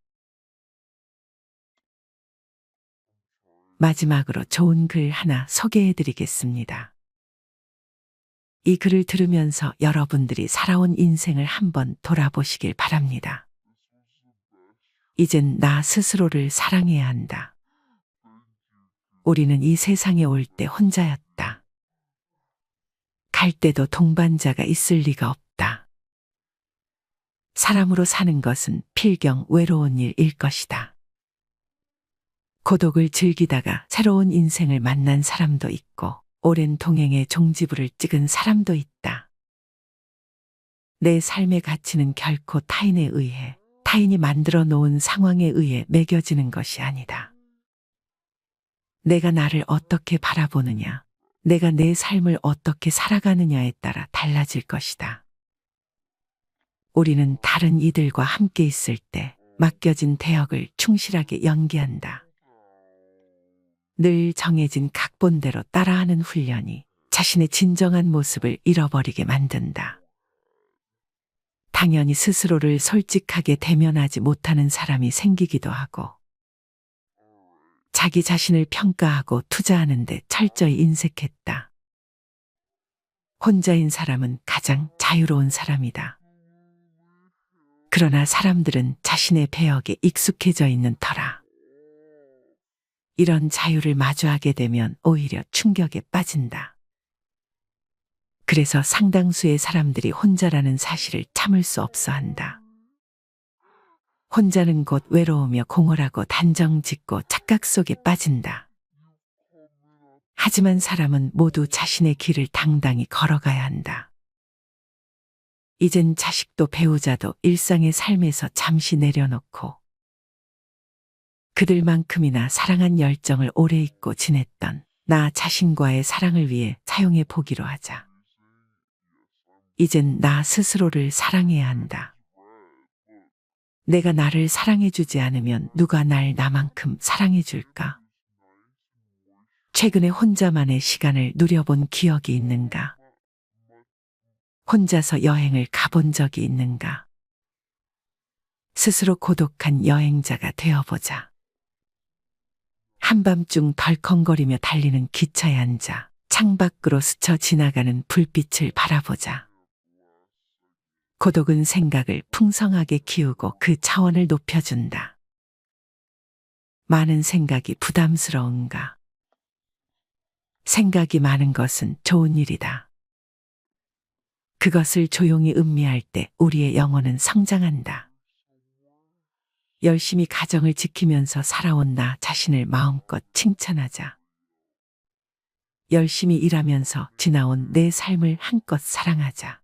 Speaker 1: 마지막으로 좋은 글 하나 소개해 드리겠습니다. 이 글을 들으면서 여러분들이 살아온 인생을 한번 돌아보시길 바랍니다. 이젠 나 스스로를 사랑해야 한다. 우리는 이 세상에 올 때 혼자였다. 갈 때도 동반자가 있을 리가 없다. 사람으로 사는 것은 필경 외로운 일일 것이다. 고독을 즐기다가 새로운 인생을 만난 사람도 있고 오랜 동행의 종지부를 찍은 사람도 있다. 내 삶의 가치는 결코 타인에 의해, 타인이 만들어 놓은 상황에 의해 매겨지는 것이 아니다. 내가 나를 어떻게 바라보느냐, 내가 내 삶을 어떻게 살아가느냐에 따라 달라질 것이다. 우리는 다른 이들과 함께 있을 때 맡겨진 대역을 충실하게 연기한다. 늘 정해진 각본대로 따라하는 훈련이 자신의 진정한 모습을 잃어버리게 만든다. 당연히 스스로를 솔직하게 대면하지 못하는 사람이 생기기도 하고 자기 자신을 평가하고 투자하는 데 철저히 인색했다. 혼자인 사람은 가장 자유로운 사람이다. 그러나 사람들은 자신의 배역에 익숙해져 있는 터라 이런 자유를 마주하게 되면 오히려 충격에 빠진다. 그래서 상당수의 사람들이 혼자라는 사실을 참을 수 없어 한다. 혼자는 곧 외로우며 공허하고 단정짓고 착각 속에 빠진다. 하지만 사람은 모두 자신의 길을 당당히 걸어가야 한다. 이젠 자식도 배우자도 일상의 삶에서 잠시 내려놓고 그들만큼이나 사랑한 열정을 오래 잊고 지냈던 나 자신과의 사랑을 위해 사용해 보기로 하자. 이젠 나 스스로를 사랑해야 한다. 내가 나를 사랑해주지 않으면 누가 날 나만큼 사랑해줄까? 최근에 혼자만의 시간을 누려본 기억이 있는가? 혼자서 여행을 가본 적이 있는가? 스스로 고독한 여행자가 되어보자. 한밤중 덜컹거리며 달리는 기차에 앉아 창밖으로 스쳐 지나가는 불빛을 바라보자. 고독은 생각을 풍성하게 키우고 그 차원을 높여준다. 많은 생각이 부담스러운가? 생각이 많은 것은 좋은 일이다. 그것을 조용히 음미할 때 우리의 영혼은 성장한다. 열심히 가정을 지키면서 살아온 나 자신을 마음껏 칭찬하자. 열심히 일하면서 지나온 내 삶을 한껏 사랑하자.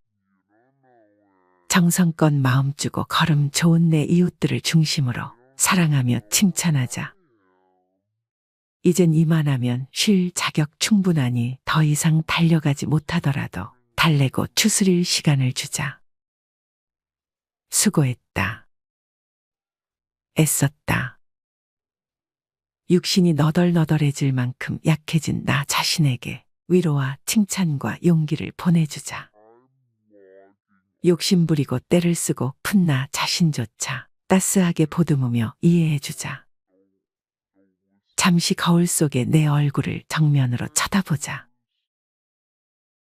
Speaker 1: 정성껏 마음 주고 걸음 좋은 내 이웃들을 중심으로 사랑하며 칭찬하자. 이젠 이만하면 쉴 자격 충분하니 더 이상 달려가지 못하더라도 달래고 추스릴 시간을 주자. 수고했다. 애썼다. 육신이 너덜너덜해질 만큼 약해진 나 자신에게 위로와 칭찬과 용기를 보내주자. 욕심부리고 때를 쓰고 푼 나 자신조차 따스하게 보듬으며 이해해주자. 잠시 거울 속에 내 얼굴을 정면으로 쳐다보자.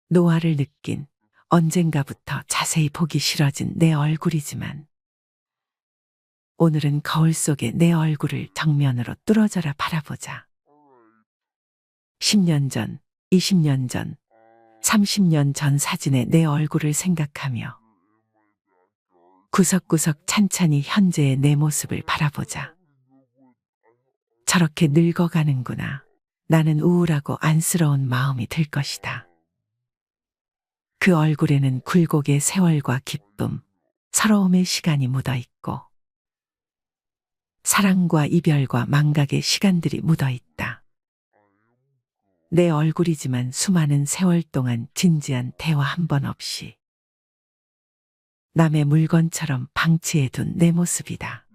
Speaker 1: 노화를 느낀 언젠가부터 자세히 보기 싫어진 내 얼굴이지만 오늘은 거울 속에 내 얼굴을 정면으로 뚫어져라 바라보자. 10년 전, 20년 전, 30년 전 사진의 내 얼굴을 생각하며 구석구석 찬찬히 현재의 내 모습을 바라보자. 저렇게 늙어가는구나. 나는 우울하고 안쓰러운 마음이 들 것이다. 그 얼굴에는 굴곡의 세월과 기쁨, 서러움의 시간이 묻어 있고 사랑과 이별과 망각의 시간들이 묻어 있다. 내 얼굴이지만 수많은 세월 동안 진지한 대화 한 번 없이 남의 물건처럼 방치해둔 내 모습이다.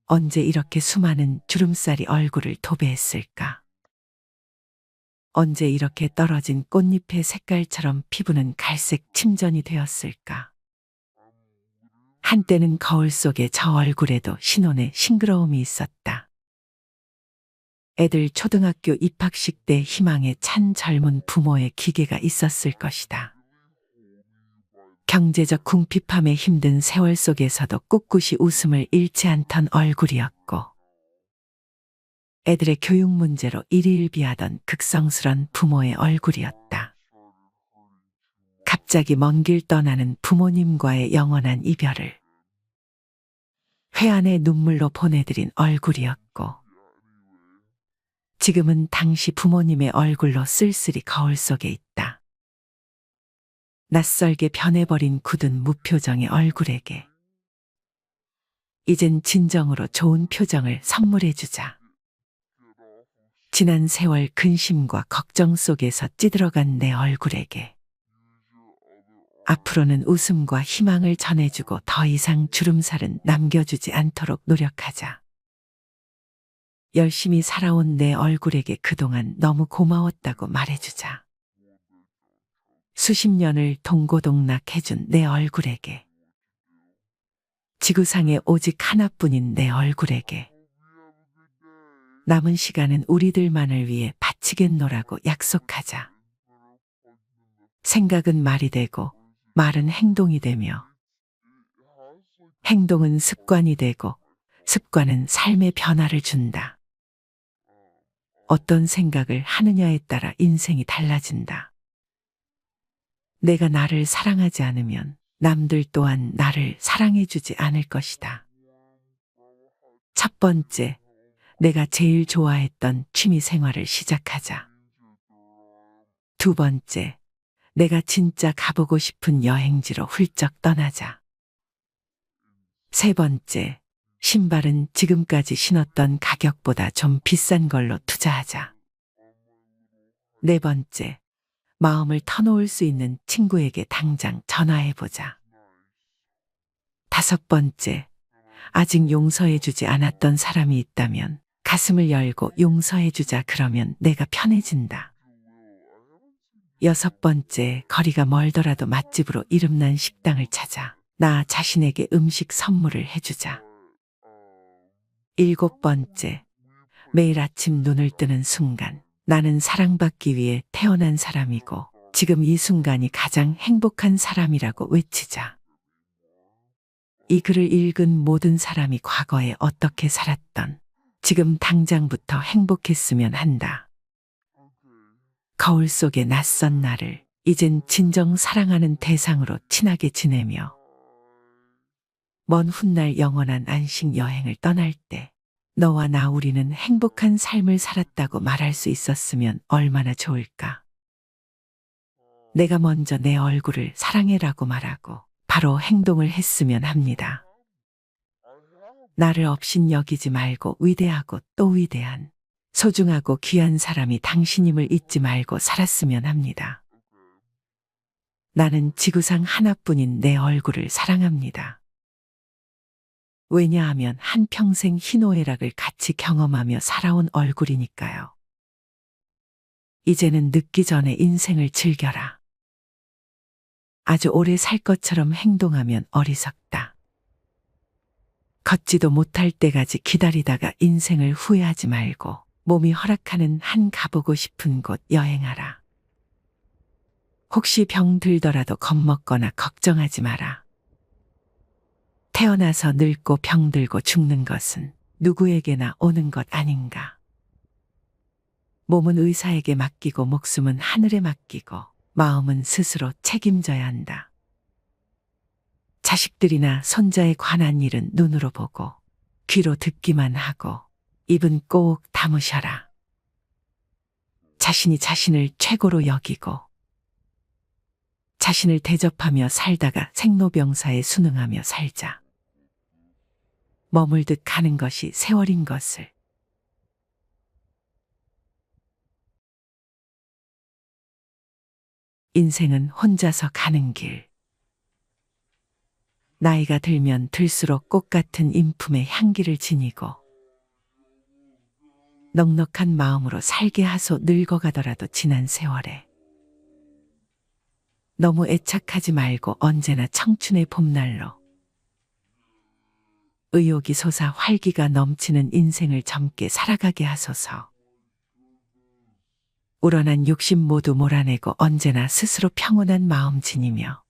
Speaker 1: 언제 이렇게 수많은 주름살이 얼굴을 도배했을까? 언제 이렇게 떨어진 꽃잎의 색깔처럼 피부는 갈색 침전이 되었을까? 한때는 거울 속에 저 얼굴에도 신혼의 싱그러움이 있었다. 애들 초등학교 입학식 때 희망에 찬 젊은 부모의 기계가 있었을 것이다. 경제적 궁핍함에 힘든 세월 속에서도 꿋꿋이 웃음을 잃지 않던 얼굴이었고 애들의 교육 문제로 일희일비하던 극성스런 부모의 얼굴이었다. 갑자기 먼 길 떠나는 부모님과의 영원한 이별을 회한의 눈물로 보내드린 얼굴이었고 지금은 당시 부모님의 얼굴로 쓸쓸히 거울 속에 있다. 낯설게 변해버린 굳은 무표정의 얼굴에게 이젠 진정으로 좋은 표정을 선물해주자. 지난 세월 근심과 걱정 속에서 찌들어간 내 얼굴에게 앞으로는 웃음과 희망을 전해주고 더 이상 주름살은 남겨주지 않도록 노력하자. 열심히 살아온 내 얼굴에게 그동안 너무 고마웠다고 말해주자. 수십 년을 동고동락해준 내 얼굴에게 지구상에 오직 하나뿐인 내 얼굴에게 남은 시간은 우리들만을 위해 바치겠노라고 약속하자. 생각은 말이 되고 말은 행동이 되며 행동은 습관이 되고 습관은 삶의 변화를 준다. 어떤 생각을 하느냐에 따라 인생이 달라진다. 내가 나를 사랑하지 않으면 남들 또한 나를 사랑해주지 않을 것이다. 첫 번째, 내가 제일 좋아했던 취미 생활을 시작하자. 두 번째, 내가 진짜 가보고 싶은 여행지로 훌쩍 떠나자. 세 번째, 신발은 지금까지 신었던 가격보다 좀 비싼 걸로 투자하자. 네 번째, 마음을 터놓을 수 있는 친구에게 당장 전화해보자. 다섯 번째, 아직 용서해주지 않았던 사람이 있다면 가슴을 열고 용서해주자. 그러면 내가 편해진다. 여섯 번째, 거리가 멀더라도 맛집으로 이름난 식당을 찾아 나 자신에게 음식 선물을 해주자. 일곱 번째, 매일 아침 눈을 뜨는 순간 나는 사랑받기 위해 태어난 사람이고 지금 이 순간이 가장 행복한 사람이라고 외치자. 이 글을 읽은 모든 사람이 과거에 어떻게 살았던 지금 당장부터 행복했으면 한다. 거울 속의 낯선 나를 이젠 진정 사랑하는 대상으로 친하게 지내며 먼 훗날 영원한 안식 여행을 떠날 때 너와 나 우리는 행복한 삶을 살았다고 말할 수 있었으면 얼마나 좋을까. 내가 먼저 내 얼굴을 사랑해라고 말하고 바로 행동을 했으면 합니다. 나를 없인 여기지 말고 위대하고 또 위대한 소중하고 귀한 사람이 당신임을 잊지 말고 살았으면 합니다. 나는 지구상 하나뿐인 내 얼굴을 사랑합니다. 왜냐하면 한평생 희노애락을 같이 경험하며 살아온 얼굴이니까요. 이제는 늦기 전에 인생을 즐겨라. 아주 오래 살 것처럼 행동하면 어리석다. 걷지도 못할 때까지 기다리다가 인생을 후회하지 말고 몸이 허락하는 한 가보고 싶은 곳 여행하라. 혹시 병 들더라도 겁먹거나 걱정하지 마라. 태어나서 늙고 병들고 죽는 것은 누구에게나 오는 것 아닌가. 몸은 의사에게 맡기고 목숨은 하늘에 맡기고 마음은 스스로 책임져야 한다. 자식들이나 손자에 관한 일은 눈으로 보고 귀로 듣기만 하고 입은 꼭 다무셔라. 자신이 자신을 최고로 여기고 자신을 대접하며 살다가 생로병사에 순응하며 살자. 머물듯 가는 것이 세월인 것을. 인생은 혼자서 가는 길. 나이가 들면 들수록 꽃 같은 인품의 향기를 지니고 넉넉한 마음으로 살게 하소. 늙어가더라도 지난 세월에 너무 애착하지 말고 언제나 청춘의 봄날로 의욕이 솟아 활기가 넘치는 인생을 젊게 살아가게 하소서. 우러난 욕심 모두 몰아내고 언제나 스스로 평온한 마음 지니며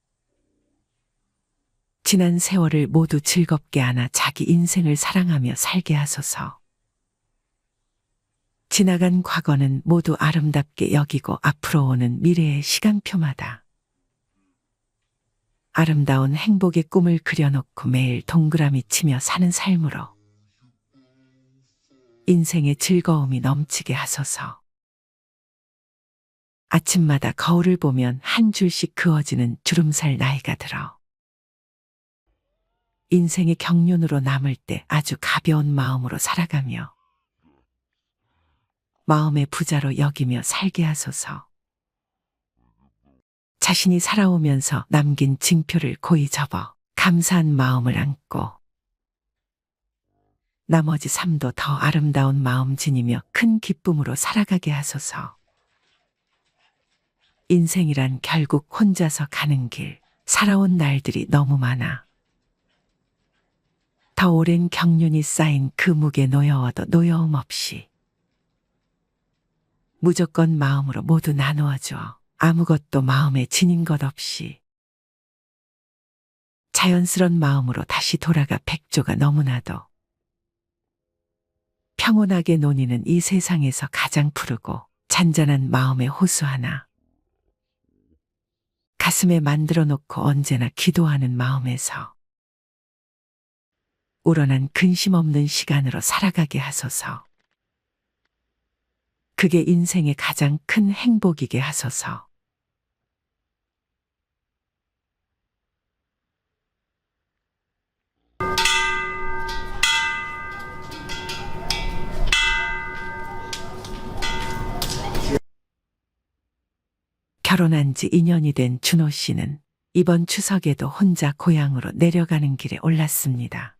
Speaker 1: 지난 세월을 모두 즐겁게 안아 자기 인생을 사랑하며 살게 하소서. 지나간 과거는 모두 아름답게 여기고 앞으로 오는 미래의 시간표마다 아름다운 행복의 꿈을 그려놓고 매일 동그라미 치며 사는 삶으로 인생의 즐거움이 넘치게 하소서. 아침마다 거울을 보면 한 줄씩 그어지는 주름살 나이가 들어 인생의 경륜으로 남을 때 아주 가벼운 마음으로 살아가며 마음의 부자로 여기며 살게 하소서. 자신이 살아오면서 남긴 징표를 고이 접어 감사한 마음을 안고 나머지 삶도 더 아름다운 마음 지니며 큰 기쁨으로 살아가게 하소서. 인생이란 결국 혼자서 가는 길, 살아온 날들이 너무 많아. 더 오랜 경륜이 쌓인 그 무게 노여워도 노여움 없이 무조건 마음으로 모두 나누어 줘. 아무것도 마음에 지닌 것 없이 자연스런 마음으로 다시 돌아가 백조가 너무나도 평온하게 논이는 이 세상에서 가장 푸르고 잔잔한 마음의 호수 하나 가슴에 만들어 놓고 언제나 기도하는 마음에서 우러난 근심 없는 시간으로 살아가게 하소서. 그게 인생의 가장 큰 행복이게 하소서. 결혼한 지 2년이 된 준호 씨는 이번 추석에도 혼자 고향으로 내려가는 길에 올랐습니다.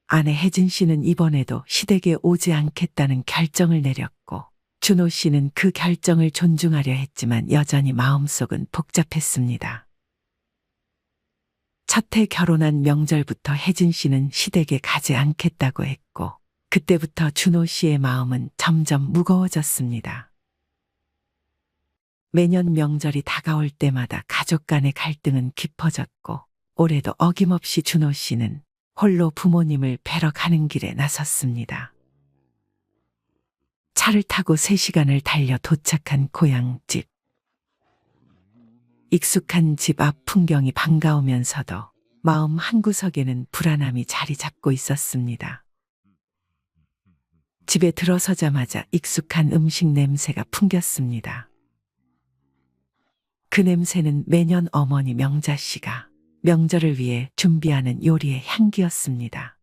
Speaker 1: 아내 혜진 씨는 이번에도 시댁에 오지 않겠다는 결정을 내렸고 준호 씨는 그 결정을 존중하려 했지만 여전히 마음속은 복잡했습니다. 첫해 결혼한 명절부터 혜진 씨는 시댁에 가지 않겠다고 했고 그때부터 준호 씨의 마음은 점점 무거워졌습니다. 매년 명절이 다가올 때마다 가족 간의 갈등은 깊어졌고 올해도 어김없이 준호 씨는 홀로 부모님을 뵈러 가는 길에 나섰습니다. 차를 타고 3시간을 달려 도착한 고향집. 익숙한 집 앞 풍경이 반가우면서도 마음 한구석에는 불안함이 자리 잡고 있었습니다. 집에 들어서자마자 익숙한 음식 냄새가 풍겼습니다. 그 냄새는 매년 어머니 명자 씨가 명절을 위해 준비하는 요리의 향기였습니다.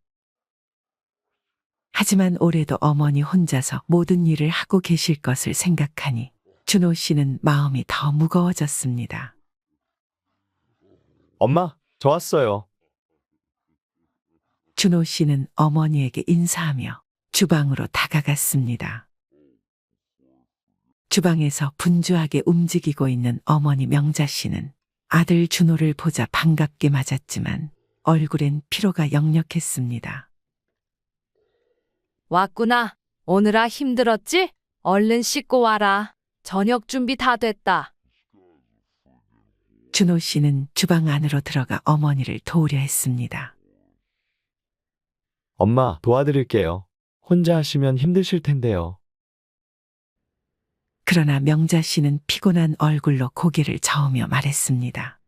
Speaker 1: 하지만 올해도 어머니 혼자서 모든 일을 하고 계실 것을 생각하니 준호 씨는 마음이 더 무거워졌습니다.
Speaker 2: 엄마, 저 왔어요.
Speaker 1: 준호 씨는 어머니에게 인사하며 주방으로 다가갔습니다. 주방에서 분주하게 움직이고 있는 어머니 명자 씨는 아들 준호를 보자 반갑게 맞았지만 얼굴엔 피로가 역력했습니다.
Speaker 4: 왔구나. 오느라 힘들었지? 얼른 씻고 와라. 저녁 준비 다 됐다.
Speaker 1: 준호 씨는 주방 안으로 들어가 어머니를 도우려 했습니다.
Speaker 2: 엄마, 도와드릴게요. 혼자 하시면 힘드실 텐데요.
Speaker 1: 그러나 명자 씨는 피곤한 얼굴로 고개를 저으며 말했습니다.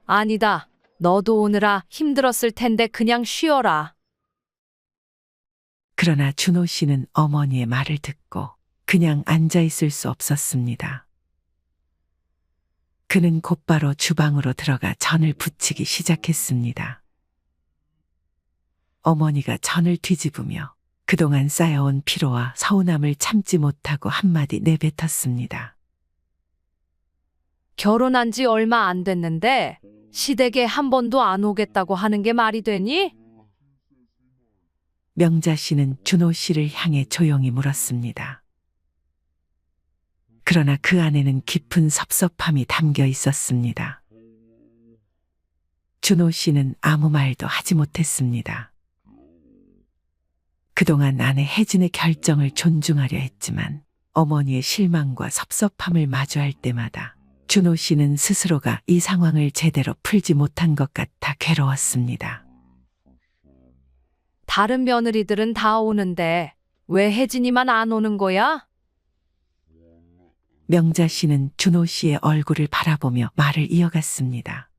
Speaker 4: 아니다. 너도 오느라 힘들었을 텐데 그냥 쉬어라.
Speaker 1: 그러나 준호 씨는 어머니의 말을 듣고 그냥 앉아 있을 수 없었습니다. 그는 곧바로 주방으로 들어가 전을 부치기 시작했습니다. 어머니가 전을 뒤집으며 그동안 쌓여온 피로와 서운함을 참지 못하고 한마디 내뱉었습니다.
Speaker 4: 결혼한 지 얼마 안 됐는데 시댁에 한 번도 안 오겠다고 하는 게 말이 되니?
Speaker 1: 명자 씨는 준호 씨를 향해 조용히 물었습니다. 그러나 그 안에는 깊은 섭섭함이 담겨 있었습니다. 준호 씨는 아무 말도 하지 못했습니다. 그동안 아내 혜진의 결정을 존중하려 했지만 어머니의 실망과 섭섭함을 마주할 때마다 준호 씨는 스스로가 이 상황을 제대로 풀지 못한 것 같아 괴로웠습니다.
Speaker 4: 다른 며느리들은 다 오는데 왜 혜진이만 안 오는 거야?
Speaker 1: 명자 씨는 준호 씨의 얼굴을 바라보며 말을 이어갔습니다.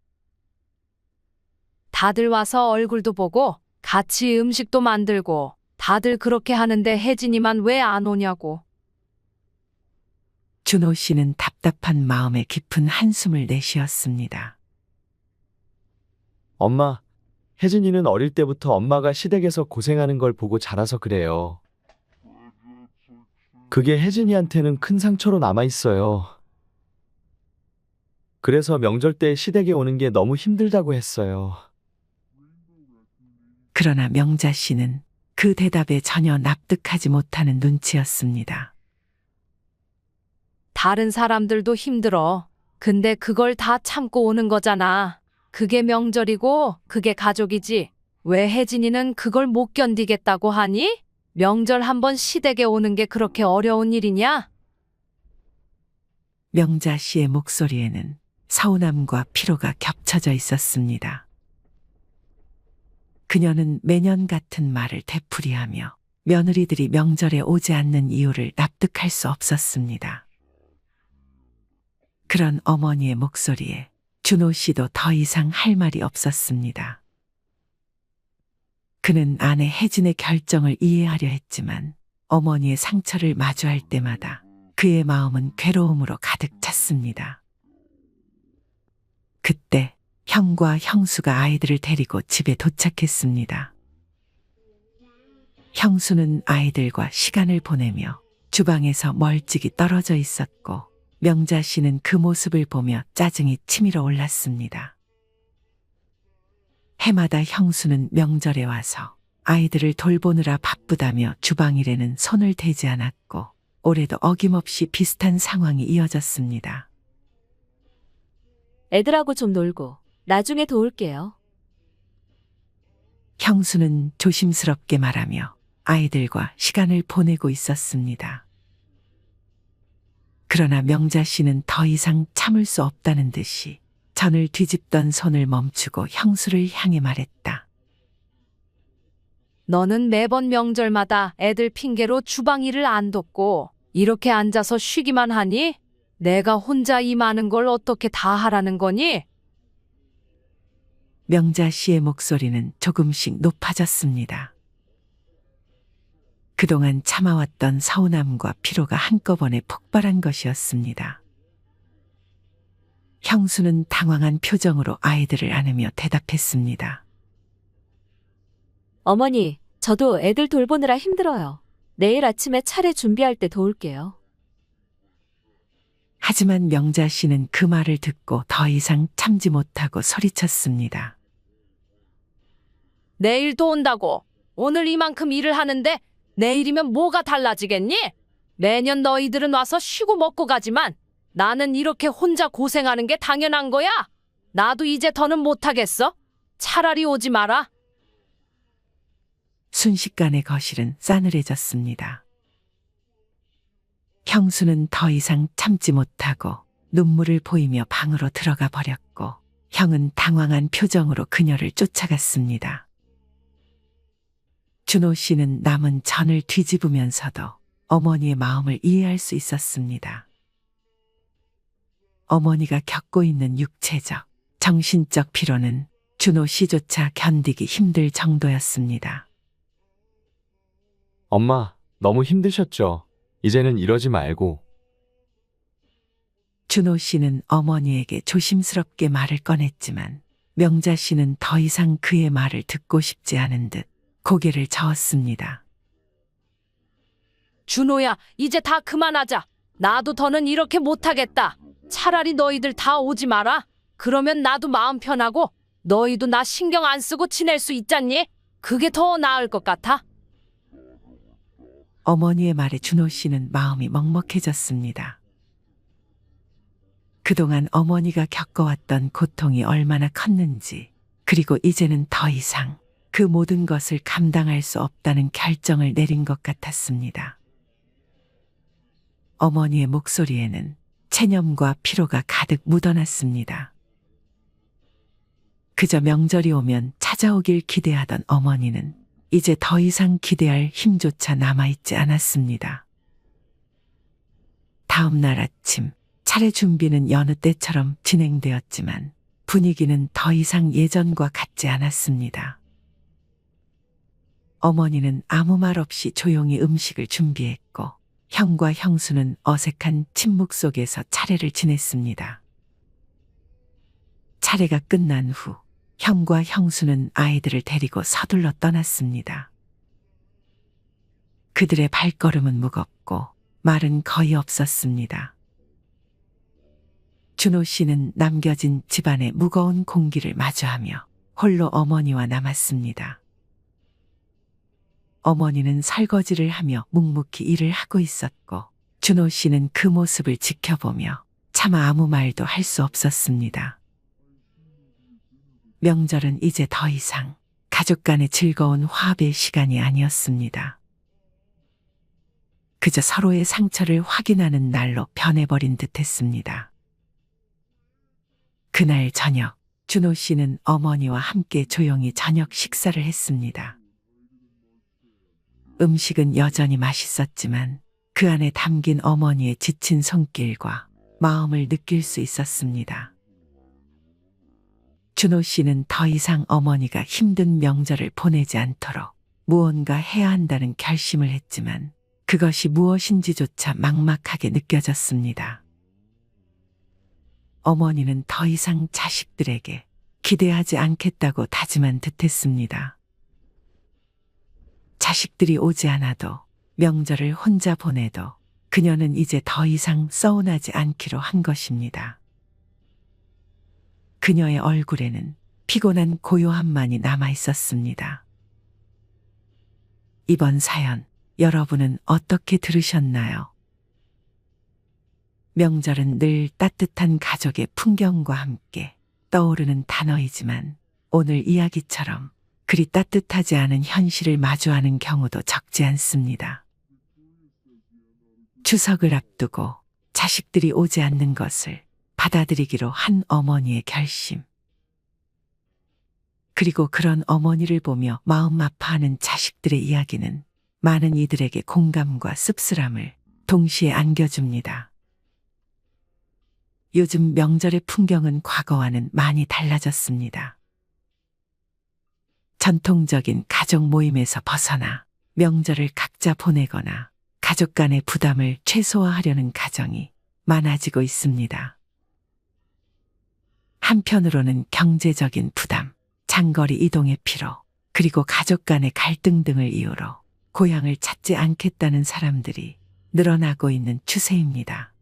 Speaker 4: 다들 와서 얼굴도 보고 같이 음식도 만들고 다들 그렇게 하는데 혜진이만 왜 안 오냐고.
Speaker 1: 준호 씨는 답답한 마음에 깊은 한숨을 내쉬었습니다.
Speaker 2: 엄마, 혜진이는 어릴 때부터 엄마가 시댁에서 고생하는 걸 보고 자라서 그래요. 그게 혜진이한테는 큰 상처로 남아있어요. 그래서 명절 때 시댁에 오는 게 너무 힘들다고 했어요.
Speaker 1: 그러나 명자 씨는 그 대답에 전혀 납득하지 못하는 눈치였습니다.
Speaker 4: 다른 사람들도 힘들어. 근데 그걸 다 참고 오는 거잖아. 그게 명절이고 그게 가족이지. 왜 혜진이는 그걸 못 견디겠다고 하니? 명절 한번 시댁에 오는 게 그렇게 어려운 일이냐?
Speaker 1: 명자 씨의 목소리에는 서운함과 피로가 겹쳐져 있었습니다. 그녀는 매년 같은 말을 되풀이하며 며느리들이 명절에 오지 않는 이유를 납득할 수 없었습니다. 그런 어머니의 목소리에 준호 씨도 더 이상 할 말이 없었습니다. 그는 아내 혜진의 결정을 이해하려 했지만 어머니의 상처를 마주할 때마다 그의 마음은 괴로움으로 가득 찼습니다. 그때 형과 형수가 아이들을 데리고 집에 도착했습니다. 형수는 아이들과 시간을 보내며 주방에서 멀찍이 떨어져 있었고 명자 씨는 그 모습을 보며 짜증이 치밀어 올랐습니다. 해마다 형수는 명절에 와서 아이들을 돌보느라 바쁘다며 주방 일에는 손을 대지 않았고 올해도 어김없이 비슷한 상황이 이어졌습니다.
Speaker 5: 애들하고 좀 놀고 나중에 도울게요.
Speaker 1: 형수는 조심스럽게 말하며 아이들과 시간을 보내고 있었습니다. 그러나 명자 씨는 더 이상 참을 수 없다는 듯이 전을 뒤집던 손을 멈추고 형수를 향해 말했다.
Speaker 4: 너는 매번 명절마다 애들 핑계로 주방 일을 안 돕고 이렇게 앉아서 쉬기만 하니? 내가 혼자 이 많은 걸 어떻게 다 하라는 거니?
Speaker 1: 명자 씨의 목소리는 조금씩 높아졌습니다. 그동안 참아왔던 서운함과 피로가 한꺼번에 폭발한 것이었습니다. 형수는 당황한 표정으로 아이들을 안으며 대답했습니다.
Speaker 5: 어머니, 저도 애들 돌보느라 힘들어요. 내일 아침에 차례 준비할 때 도울게요.
Speaker 1: 하지만 명자 씨는 그 말을 듣고 더 이상 참지 못하고 소리쳤습니다.
Speaker 4: 내일도 온다고. 오늘 이만큼 일을 하는데 내일이면 뭐가 달라지겠니? 매년 너희들은 와서 쉬고 먹고 가지만 나는 이렇게 혼자 고생하는 게 당연한 거야. 나도 이제 더는 못하겠어. 차라리 오지 마라.
Speaker 1: 순식간에 거실은 싸늘해졌습니다. 형수는 더 이상 참지 못하고 눈물을 보이며 방으로 들어가 버렸고 형은 당황한 표정으로 그녀를 쫓아갔습니다. 준호 씨는 남은 전을 뒤집으면서도 어머니의 마음을 이해할 수 있었습니다. 어머니가 겪고 있는 육체적, 정신적 피로는 준호 씨조차 견디기 힘들 정도였습니다.
Speaker 2: 엄마, 너무 힘드셨죠? 이제는 이러지 말고.
Speaker 1: 준호 씨는 어머니에게 조심스럽게 말을 꺼냈지만 명자 씨는 더 이상 그의 말을 듣고 싶지 않은 듯 고개를 저었습니다.
Speaker 4: 준호야, 이제 다 그만하자. 나도 더는 이렇게 못하겠다. 차라리 너희들 다 오지 마라. 그러면 나도 마음 편하고 너희도 나 신경 안 쓰고 지낼 수 있잖니? 그게 더 나을 것 같아.
Speaker 1: 어머니의 말에 준호 씨는 마음이 먹먹해졌습니다. 그동안 어머니가 겪어왔던 고통이 얼마나 컸는지, 그리고 이제는 더 이상 그 모든 것을 감당할 수 없다는 결정을 내린 것 같았습니다. 어머니의 목소리에는 체념과 피로가 가득 묻어났습니다. 그저 명절이 오면 찾아오길 기대하던 어머니는 이제 더 이상 기대할 힘조차 남아있지 않았습니다. 다음 날 아침, 차례 준비는 여느 때처럼 진행되었지만 분위기는 더 이상 예전과 같지 않았습니다. 어머니는 아무 말 없이 조용히 음식을 준비했고 형과 형수는 어색한 침묵 속에서 차례를 지냈습니다. 차례가 끝난 후 형과 형수는 아이들을 데리고 서둘러 떠났습니다. 그들의 발걸음은 무겁고 말은 거의 없었습니다. 준호 씨는 남겨진 집안의 무거운 공기를 마주하며 홀로 어머니와 남았습니다. 어머니는 설거지를 하며 묵묵히 일을 하고 있었고 준호 씨는 그 모습을 지켜보며 차마 아무 말도 할 수 없었습니다. 명절은 이제 더 이상 가족 간의 즐거운 화합의 시간이 아니었습니다. 그저 서로의 상처를 확인하는 날로 변해버린 듯했습니다. 그날 저녁, 준호 씨는 어머니와 함께 조용히 저녁 식사를 했습니다. 음식은 여전히 맛있었지만 그 안에 담긴 어머니의 지친 손길과 마음을 느낄 수 있었습니다. 준호 씨는 더 이상 어머니가 힘든 명절을 보내지 않도록 무언가 해야 한다는 결심을 했지만 그것이 무엇인지조차 막막하게 느껴졌습니다. 어머니는 더 이상 자식들에게 기대하지 않겠다고 다짐한 듯했습니다. 자식들이 오지 않아도 명절을 혼자 보내도 그녀는 이제 더 이상 서운하지 않기로 한 것입니다. 그녀의 얼굴에는 피곤한 고요함만이 남아 있었습니다. 이번 사연 여러분은 어떻게 들으셨나요? 명절은 늘 따뜻한 가족의 풍경과 함께 떠오르는 단어이지만 오늘 이야기처럼 그리 따뜻하지 않은 현실을 마주하는 경우도 적지 않습니다. 추석을 앞두고 자식들이 오지 않는 것을 받아들이기로 한 어머니의 결심. 그리고 그런 어머니를 보며 마음 아파하는 자식들의 이야기는 많은 이들에게 공감과 씁쓸함을 동시에 안겨줍니다. 요즘 명절의 풍경은 과거와는 많이 달라졌습니다. 전통적인 가족 모임에서 벗어나 명절을 각자 보내거나 가족 간의 부담을 최소화하려는 가정이 많아지고 있습니다. 한편으로는 경제적인 부담, 장거리 이동의 피로, 그리고 가족 간의 갈등 등을 이유로 고향을 찾지 않겠다는 사람들이 늘어나고 있는 추세입니다.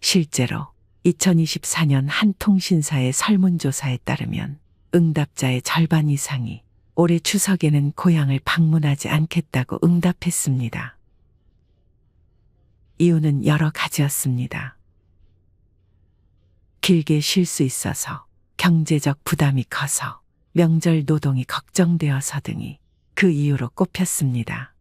Speaker 1: 실제로 2024년 한 통신사의 설문조사에 따르면 응답자의 절반 이상이 올해 추석에는 고향을 방문하지 않겠다고 응답했습니다. 이유는 여러 가지였습니다. 길게 쉴 수 있어서, 경제적 부담이 커서, 명절 노동이 걱정되어서 등이 그 이유로 꼽혔습니다.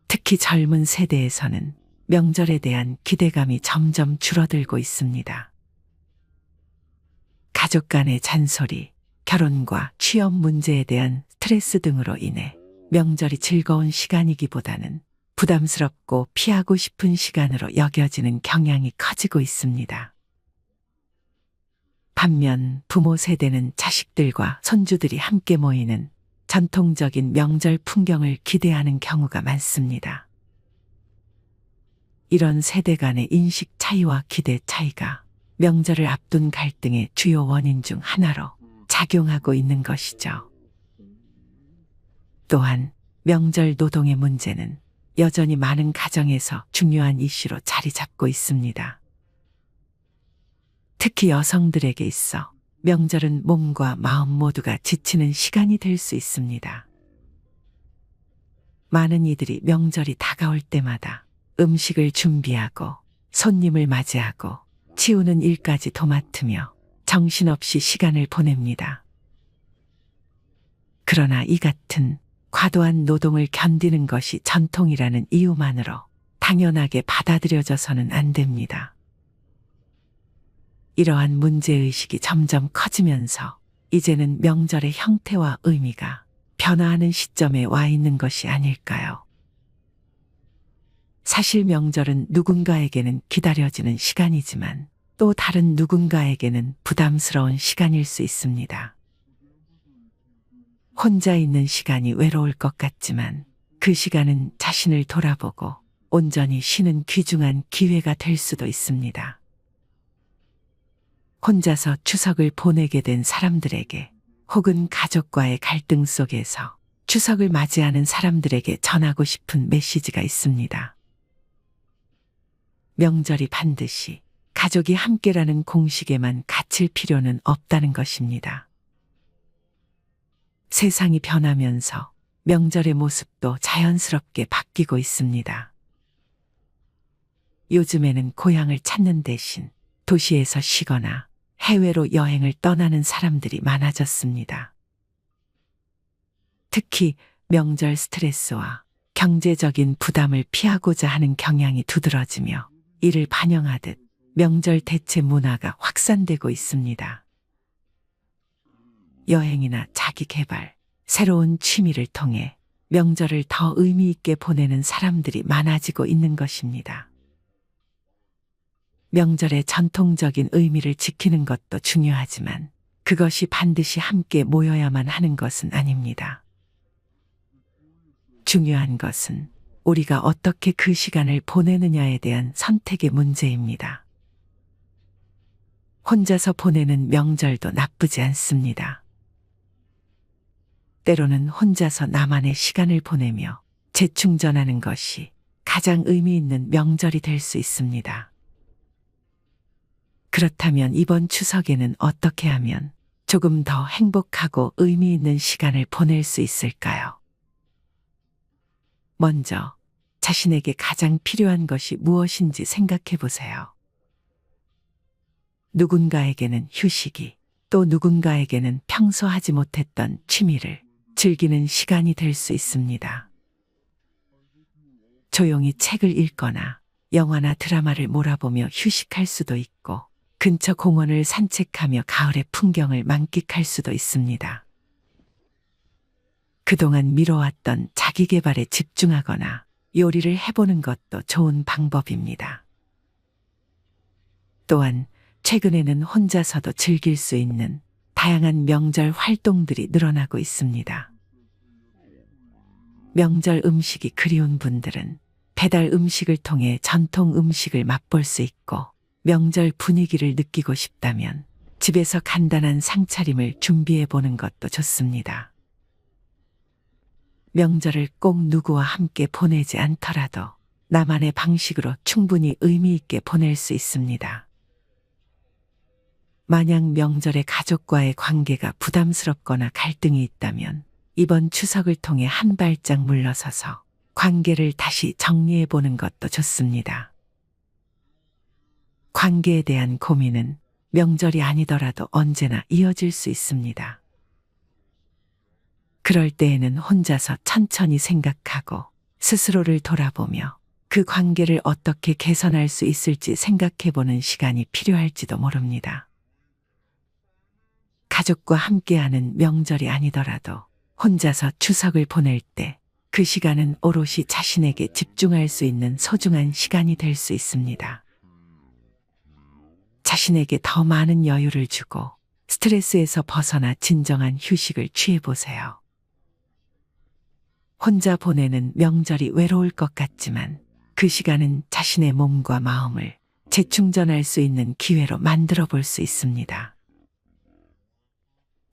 Speaker 1: 특히 젊은 세대에서는 명절에 대한 기대감이 점점 줄어들고 있습니다. 가족 간의 잔소리, 결혼과 취업 문제에 대한 스트레스 등으로 인해 명절이 즐거운 시간이기보다는 부담스럽고 피하고 싶은 시간으로 여겨지는 경향이 커지고 있습니다. 반면 부모 세대는 자식들과 손주들이 함께 모이는 전통적인 명절 풍경을 기대하는 경우가 많습니다. 이런 세대 간의 인식 차이와 기대 차이가 명절을 앞둔 갈등의 주요 원인 중 하나로 작용하고 있는 것이죠. 또한 명절 노동의 문제는 여전히 많은 가정에서 중요한 이슈로 자리 잡고 있습니다. 특히 여성들에게 있어 명절은 몸과 마음 모두가 지치는 시간이 될 수 있습니다. 많은 이들이 명절이 다가올 때마다 음식을 준비하고 손님을 맞이하고 치우는 일까지 도맡으며 정신없이 시간을 보냅니다. 그러나 이 같은 과도한 노동을 견디는 것이 전통이라는 이유만으로 당연하게 받아들여져서는 안 됩니다. 이러한 문제의식이 점점 커지면서 이제는 명절의 형태와 의미가 변화하는 시점에 와 있는 것이 아닐까요? 사실 명절은 누군가에게는 기다려지는 시간이지만 또 다른 누군가에게는 부담스러운 시간일 수 있습니다. 혼자 있는 시간이 외로울 것 같지만 그 시간은 자신을 돌아보고 온전히 쉬는 귀중한 기회가 될 수도 있습니다. 혼자서 추석을 보내게 된 사람들에게 혹은 가족과의 갈등 속에서 추석을 맞이하는 사람들에게 전하고 싶은 메시지가 있습니다. 명절이 반드시 가족이 함께라는 공식에만 갇힐 필요는 없다는 것입니다. 세상이 변하면서 명절의 모습도 자연스럽게 바뀌고 있습니다. 요즘에는 고향을 찾는 대신 도시에서 쉬거나 해외로 여행을 떠나는 사람들이 많아졌습니다. 특히 명절 스트레스와 경제적인 부담을 피하고자 하는 경향이 두드러지며 이를 반영하듯 명절 대체 문화가 확산되고 있습니다. 여행이나 자기 개발, 새로운 취미를 통해 명절을 더 의미 있게 보내는 사람들이 많아지고 있는 것입니다. 명절의 전통적인 의미를 지키는 것도 중요하지만 그것이 반드시 함께 모여야만 하는 것은 아닙니다. 중요한 것은 우리가 어떻게 그 시간을 보내느냐에 대한 선택의 문제입니다. 혼자서 보내는 명절도 나쁘지 않습니다. 때로는 혼자서 나만의 시간을 보내며 재충전하는 것이 가장 의미 있는 명절이 될 수 있습니다. 그렇다면 이번 추석에는 어떻게 하면 조금 더 행복하고 의미 있는 시간을 보낼 수 있을까요? 먼저 자신에게 가장 필요한 것이 무엇인지 생각해 보세요. 누군가에게는 휴식이, 또 누군가에게는 평소 하지 못했던 취미를 즐기는 시간이 될 수 있습니다. 조용히 책을 읽거나 영화나 드라마를 몰아보며 휴식할 수도 있고 근처 공원을 산책하며 가을의 풍경을 만끽할 수도 있습니다. 그동안 미뤄왔던 자기 개발에 집중하거나 요리를 해보는 것도 좋은 방법입니다. 또한 최근에는 혼자서도 즐길 수 있는 다양한 명절 활동들이 늘어나고 있습니다. 명절 음식이 그리운 분들은 배달 음식을 통해 전통 음식을 맛볼 수 있고, 명절 분위기를 느끼고 싶다면 집에서 간단한 상차림을 준비해 보는 것도 좋습니다. 명절을 꼭 누구와 함께 보내지 않더라도 나만의 방식으로 충분히 의미 있게 보낼 수 있습니다. 만약 명절에 가족과의 관계가 부담스럽거나 갈등이 있다면 이번 추석을 통해 한 발짝 물러서서 관계를 다시 정리해 보는 것도 좋습니다. 관계에 대한 고민은 명절이 아니더라도 언제나 이어질 수 있습니다. 그럴 때에는 혼자서 천천히 생각하고 스스로를 돌아보며 그 관계를 어떻게 개선할 수 있을지 생각해 보는 시간이 필요할지도 모릅니다. 가족과 함께하는 명절이 아니더라도 혼자서 추석을 보낼 때 그 시간은 오롯이 자신에게 집중할 수 있는 소중한 시간이 될 수 있습니다. 자신에게 더 많은 여유를 주고 스트레스에서 벗어나 진정한 휴식을 취해보세요. 혼자 보내는 명절이 외로울 것 같지만 그 시간은 자신의 몸과 마음을 재충전할 수 있는 기회로 만들어 볼 수 있습니다.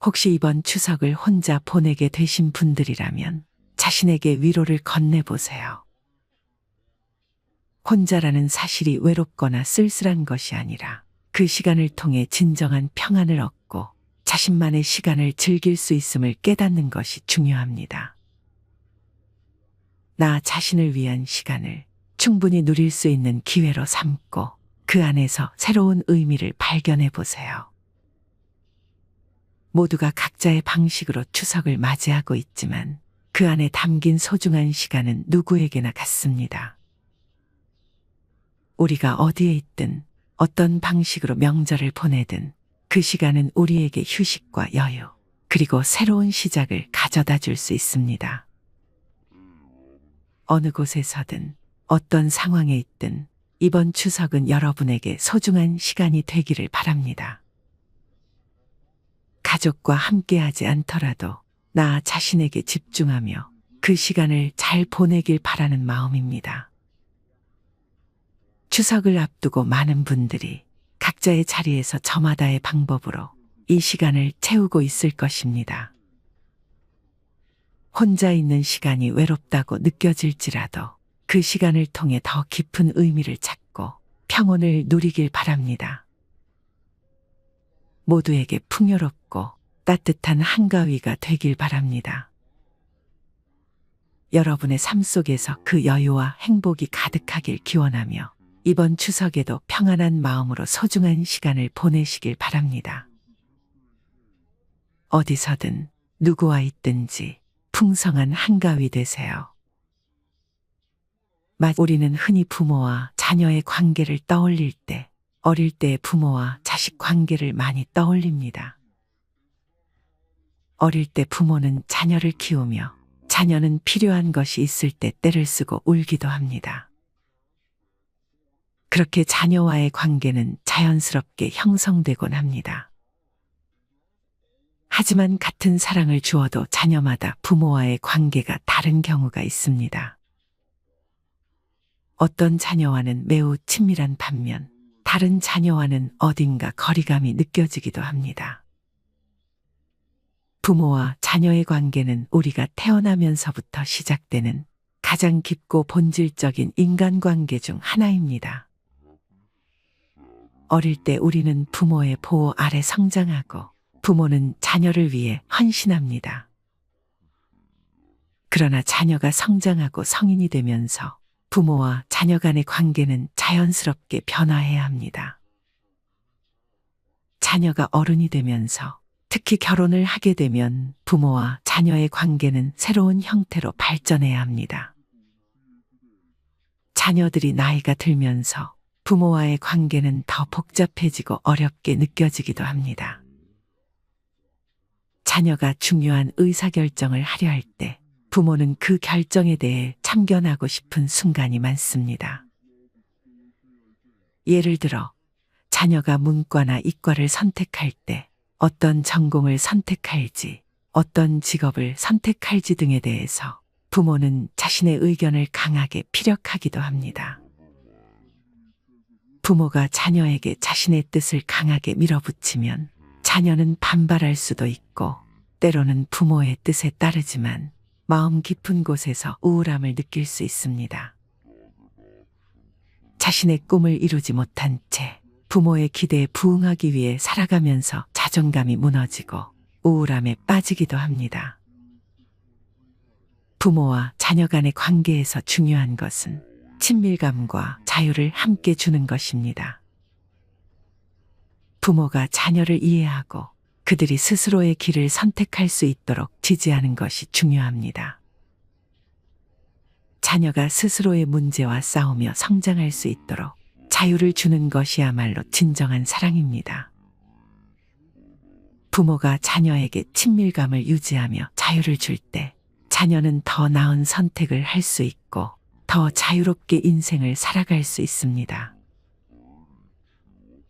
Speaker 1: 혹시 이번 추석을 혼자 보내게 되신 분들이라면 자신에게 위로를 건네보세요. 혼자라는 사실이 외롭거나 쓸쓸한 것이 아니라 그 시간을 통해 진정한 평안을 얻고 자신만의 시간을 즐길 수 있음을 깨닫는 것이 중요합니다. 나 자신을 위한 시간을 충분히 누릴 수 있는 기회로 삼고 그 안에서 새로운 의미를 발견해 보세요. 모두가 각자의 방식으로 추석을 맞이하고 있지만 그 안에 담긴 소중한 시간은 누구에게나 같습니다. 우리가 어디에 있든 어떤 방식으로 명절을 보내든 그 시간은 우리에게 휴식과 여유, 그리고 새로운 시작을 가져다 줄 수 있습니다. 어느 곳에서든 어떤 상황에 있든 이번 추석은 여러분에게 소중한 시간이 되기를 바랍니다. 가족과 함께하지 않더라도 나 자신에게 집중하며 그 시간을 잘 보내길 바라는 마음입니다. 추석을 앞두고 많은 분들이 각자의 자리에서 저마다의 방법으로 이 시간을 채우고 있을 것입니다. 혼자 있는 시간이 외롭다고 느껴질지라도 그 시간을 통해 더 깊은 의미를 찾고 평온을 누리길 바랍니다. 모두에게 풍요롭고 따뜻한 한가위가 되길 바랍니다. 여러분의 삶 속에서 그 여유와 행복이 가득하길 기원하며 이번 추석에도 평안한 마음으로 소중한 시간을 보내시길 바랍니다. 어디서든 누구와 있든지 풍성한 한가위 되세요. 우리는 흔히 부모와 자녀의 관계를 떠올릴 때 어릴 때 부모와 자식 관계를 많이 떠올립니다. 어릴 때 부모는 자녀를 키우며 자녀는 필요한 것이 있을 때 떼를 쓰고 울기도 합니다. 그렇게 자녀와의 관계는 자연스럽게 형성되곤 합니다. 하지만 같은 사랑을 주어도 자녀마다 부모와의 관계가 다른 경우가 있습니다. 어떤 자녀와는 매우 친밀한 반면 다른 자녀와는 어딘가 거리감이 느껴지기도 합니다. 부모와 자녀의 관계는 우리가 태어나면서부터 시작되는 가장 깊고 본질적인 인간관계 중 하나입니다. 어릴 때 우리는 부모의 보호 아래 성장하고 부모는 자녀를 위해 헌신합니다. 그러나 자녀가 성장하고 성인이 되면서 부모와 자녀 간의 관계는 자연스럽게 변화해야 합니다. 자녀가 어른이 되면서 특히 결혼을 하게 되면 부모와 자녀의 관계는 새로운 형태로 발전해야 합니다. 자녀들이 나이가 들면서 부모와의 관계는 더 복잡해지고 어렵게 느껴지기도 합니다. 자녀가 중요한 의사결정을 하려 할 때 부모는 그 결정에 대해 참견하고 싶은 순간이 많습니다. 예를 들어 자녀가 문과나 이과를 선택할 때 어떤 전공을 선택할지, 어떤 직업을 선택할지 등에 대해서 부모는 자신의 의견을 강하게 피력하기도 합니다. 부모가 자녀에게 자신의 뜻을 강하게 밀어붙이면 자녀는 반발할 수도 있고, 때로는 부모의 뜻에 따르지만 마음 깊은 곳에서 우울함을 느낄 수 있습니다. 자신의 꿈을 이루지 못한 채 부모의 기대에 부응하기 위해 살아가면서 자존감이 무너지고 우울함에 빠지기도 합니다. 부모와 자녀 간의 관계에서 중요한 것은 친밀감과 자유를 함께 주는 것입니다. 부모가 자녀를 이해하고 그들이 스스로의 길을 선택할 수 있도록 지지하는 것이 중요합니다. 자녀가 스스로의 문제와 싸우며 성장할 수 있도록 자유를 주는 것이야말로 진정한 사랑입니다. 부모가 자녀에게 친밀감을 유지하며 자유를 줄 때 자녀는 더 나은 선택을 할 수 있고 더 자유롭게 인생을 살아갈 수 있습니다.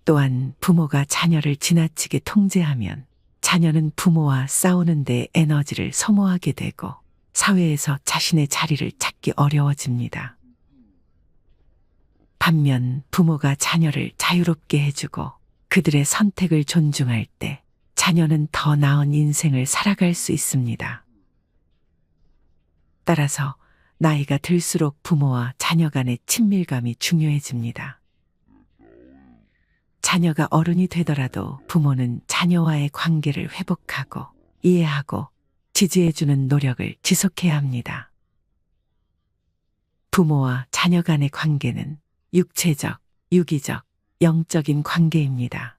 Speaker 1: 또한 부모가 자녀를 지나치게 통제하면 자녀는 부모와 싸우는 데 에너지를 소모하게 되고 사회에서 자신의 자리를 찾기 어려워집니다. 반면 부모가 자녀를 자유롭게 해주고 그들의 선택을 존중할 때 자녀는 더 나은 인생을 살아갈 수 있습니다. 따라서 나이가 들수록 부모와 자녀 간의 친밀감이 중요해집니다. 자녀가 어른이 되더라도 부모는 자녀와의 관계를 회복하고 이해하고 지지해주는 노력을 지속해야 합니다. 부모와 자녀 간의 관계는 육체적, 유기적, 영적인 관계입니다.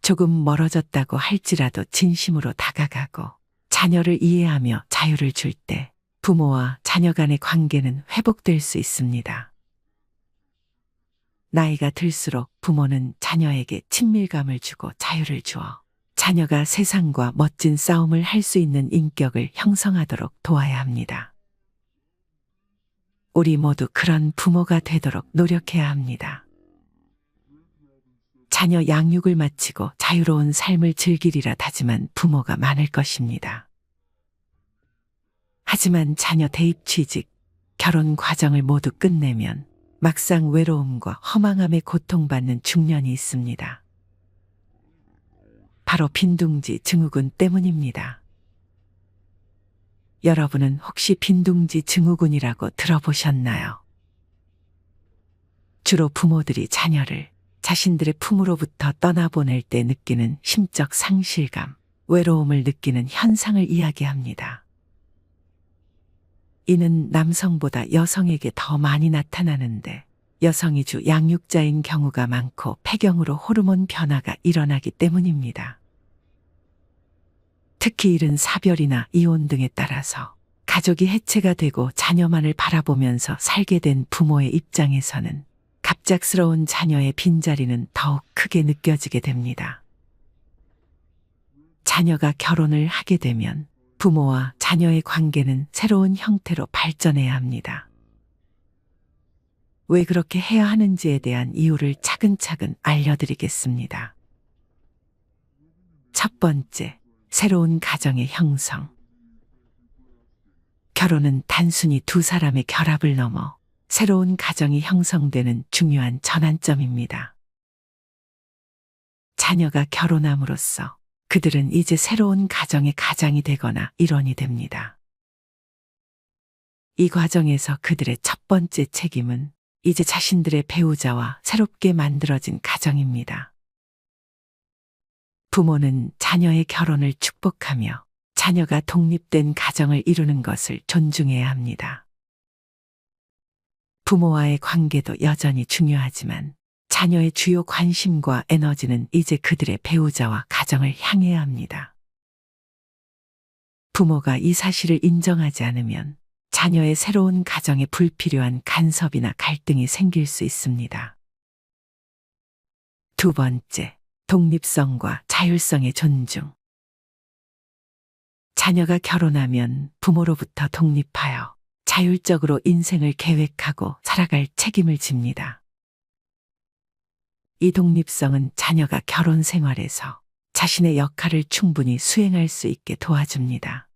Speaker 1: 조금 멀어졌다고 할지라도 진심으로 다가가고 자녀를 이해하며 자유를 줄 때 부모와 자녀 간의 관계는 회복될 수 있습니다. 나이가 들수록 부모는 자녀에게 친밀감을 주고 자유를 주어 자녀가 세상과 멋진 싸움을 할 수 있는 인격을 형성하도록 도와야 합니다. 우리 모두 그런 부모가 되도록 노력해야 합니다. 자녀 양육을 마치고 자유로운 삶을 즐기리라 다짐한 부모가 많을 것입니다. 하지만 자녀 대입 취직, 결혼 과정을 모두 끝내면 막상 외로움과 허망함에 고통받는 중년이 있습니다. 바로 빈둥지 증후군 때문입니다. 여러분은 혹시 빈둥지 증후군이라고 들어보셨나요? 주로 부모들이 자녀를 자신들의 품으로부터 떠나보낼 때 느끼는 심적 상실감, 외로움을 느끼는 현상을 이야기합니다. 이는 남성보다 여성에게 더 많이 나타나는데 여성이 주 양육자인 경우가 많고 폐경으로 호르몬 변화가 일어나기 때문입니다. 특히 이른 사별이나 이혼 등에 따라서 가족이 해체가 되고 자녀만을 바라보면서 살게 된 부모의 입장에서는 갑작스러운 자녀의 빈자리는 더욱 크게 느껴지게 됩니다. 자녀가 결혼을 하게 되면 부모와 자녀의 관계는 새로운 형태로 발전해야 합니다. 왜 그렇게 해야 하는지에 대한 이유를 차근차근 알려드리겠습니다. 첫 번째, 새로운 가정의 형성. 결혼은 단순히 두 사람의 결합을 넘어 새로운 가정이 형성되는 중요한 전환점입니다. 자녀가 결혼함으로써 그들은 이제 새로운 가정의 가장이 되거나 일원이 됩니다. 이 과정에서 그들의 첫 번째 책임은 이제 자신들의 배우자와 새롭게 만들어진 가정입니다. 부모는 자녀의 결혼을 축복하며 자녀가 독립된 가정을 이루는 것을 존중해야 합니다. 부모와의 관계도 여전히 중요하지만 자녀의 주요 관심과 에너지는 이제 그들의 배우자와 가정을 향해야 합니다. 부모가 이 사실을 인정하지 않으면 자녀의 새로운 가정에 불필요한 간섭이나 갈등이 생길 수 있습니다. 두 번째, 독립성과 자율성의 존중. 자녀가 결혼하면 부모로부터 독립하여 자율적으로 인생을 계획하고 살아갈 책임을 집니다. 이 독립성은 자녀가 결혼 생활에서 자신의 역할을 충분히 수행할 수 있게 도와줍니다.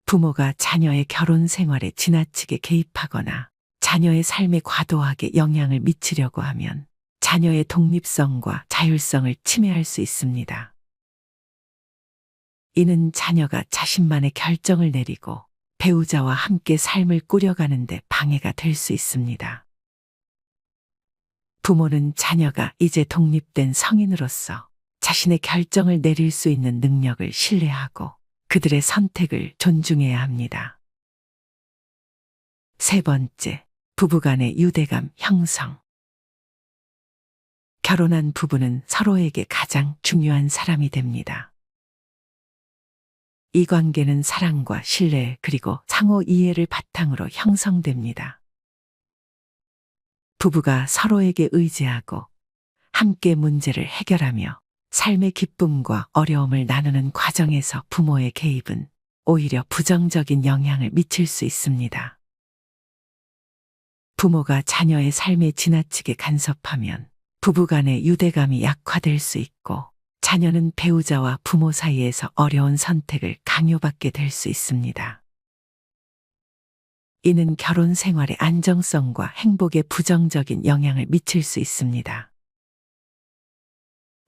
Speaker 1: 부모가 자녀의 결혼 생활에 지나치게 개입하거나 자녀의 삶에 과도하게 영향을 미치려고 하면 자녀의 독립성과 자율성을 침해할 수 있습니다. 이는 자녀가 자신만의 결정을 내리고 배우자와 함께 삶을 꾸려가는데 방해가 될 수 있습니다. 부모는 자녀가 이제 독립된 성인으로서 자신의 결정을 내릴 수 있는 능력을 신뢰하고 그들의 선택을 존중해야 합니다. 세 번째, 부부간의 유대감 형성. 결혼한 부부는 서로에게 가장 중요한 사람이 됩니다. 이 관계는 사랑과 신뢰 그리고 상호 이해를 바탕으로 형성됩니다. 부부가 서로에게 의지하고 함께 문제를 해결하며 삶의 기쁨과 어려움을 나누는 과정에서 부모의 개입은 오히려 부정적인 영향을 미칠 수 있습니다. 부모가 자녀의 삶에 지나치게 간섭하면 부부간의 유대감이 약화될 수 있고 자녀는 배우자와 부모 사이에서 어려운 선택을 강요받게 될 수 있습니다. 이는 결혼 생활의 안정성과 행복에 부정적인 영향을 미칠 수 있습니다.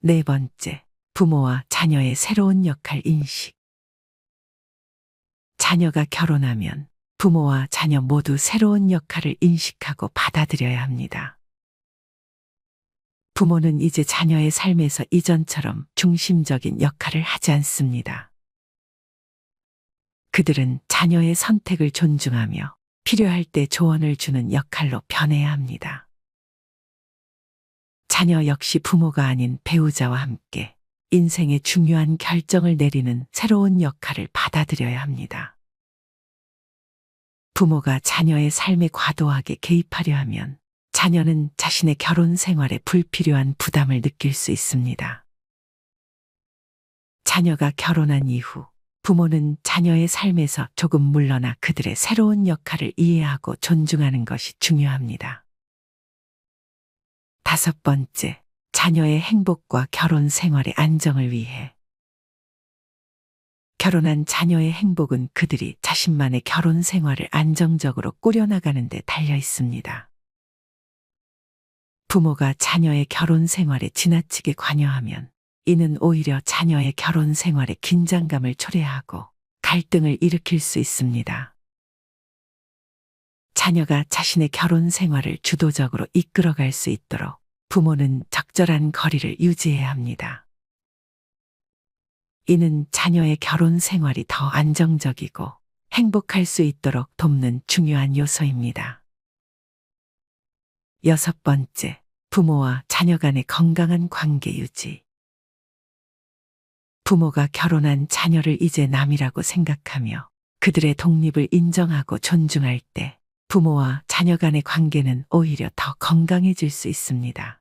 Speaker 1: 네 번째, 부모와 자녀의 새로운 역할 인식. 자녀가 결혼하면 부모와 자녀 모두 새로운 역할을 인식하고 받아들여야 합니다. 부모는 이제 자녀의 삶에서 이전처럼 중심적인 역할을 하지 않습니다. 그들은 자녀의 선택을 존중하며 필요할 때 조언을 주는 역할로 변해야 합니다. 자녀 역시 부모가 아닌 배우자와 함께 인생의 중요한 결정을 내리는 새로운 역할을 받아들여야 합니다. 부모가 자녀의 삶에 과도하게 개입하려 하면 자녀는 자신의 결혼 생활에 불필요한 부담을 느낄 수 있습니다. 자녀가 결혼한 이후 부모는 자녀의 삶에서 조금 물러나 그들의 새로운 역할을 이해하고 존중하는 것이 중요합니다. 다섯 번째, 자녀의 행복과 결혼 생활의 안정을 위해. 결혼한 자녀의 행복은 그들이 자신만의 결혼 생활을 안정적으로 꾸려나가는 데 달려 있습니다. 부모가 자녀의 결혼 생활에 지나치게 관여하면 이는 오히려 자녀의 결혼 생활에 긴장감을 초래하고 갈등을 일으킬 수 있습니다. 자녀가 자신의 결혼 생활을 주도적으로 이끌어갈 수 있도록 부모는 적절한 거리를 유지해야 합니다. 이는 자녀의 결혼 생활이 더 안정적이고 행복할 수 있도록 돕는 중요한 요소입니다. 여섯 번째, 부모와 자녀 간의 건강한 관계 유지. 부모가 결혼한 자녀를 이제 남이라고 생각하며 그들의 독립을 인정하고 존중할 때 부모와 자녀 간의 관계는 오히려 더 건강해질 수 있습니다.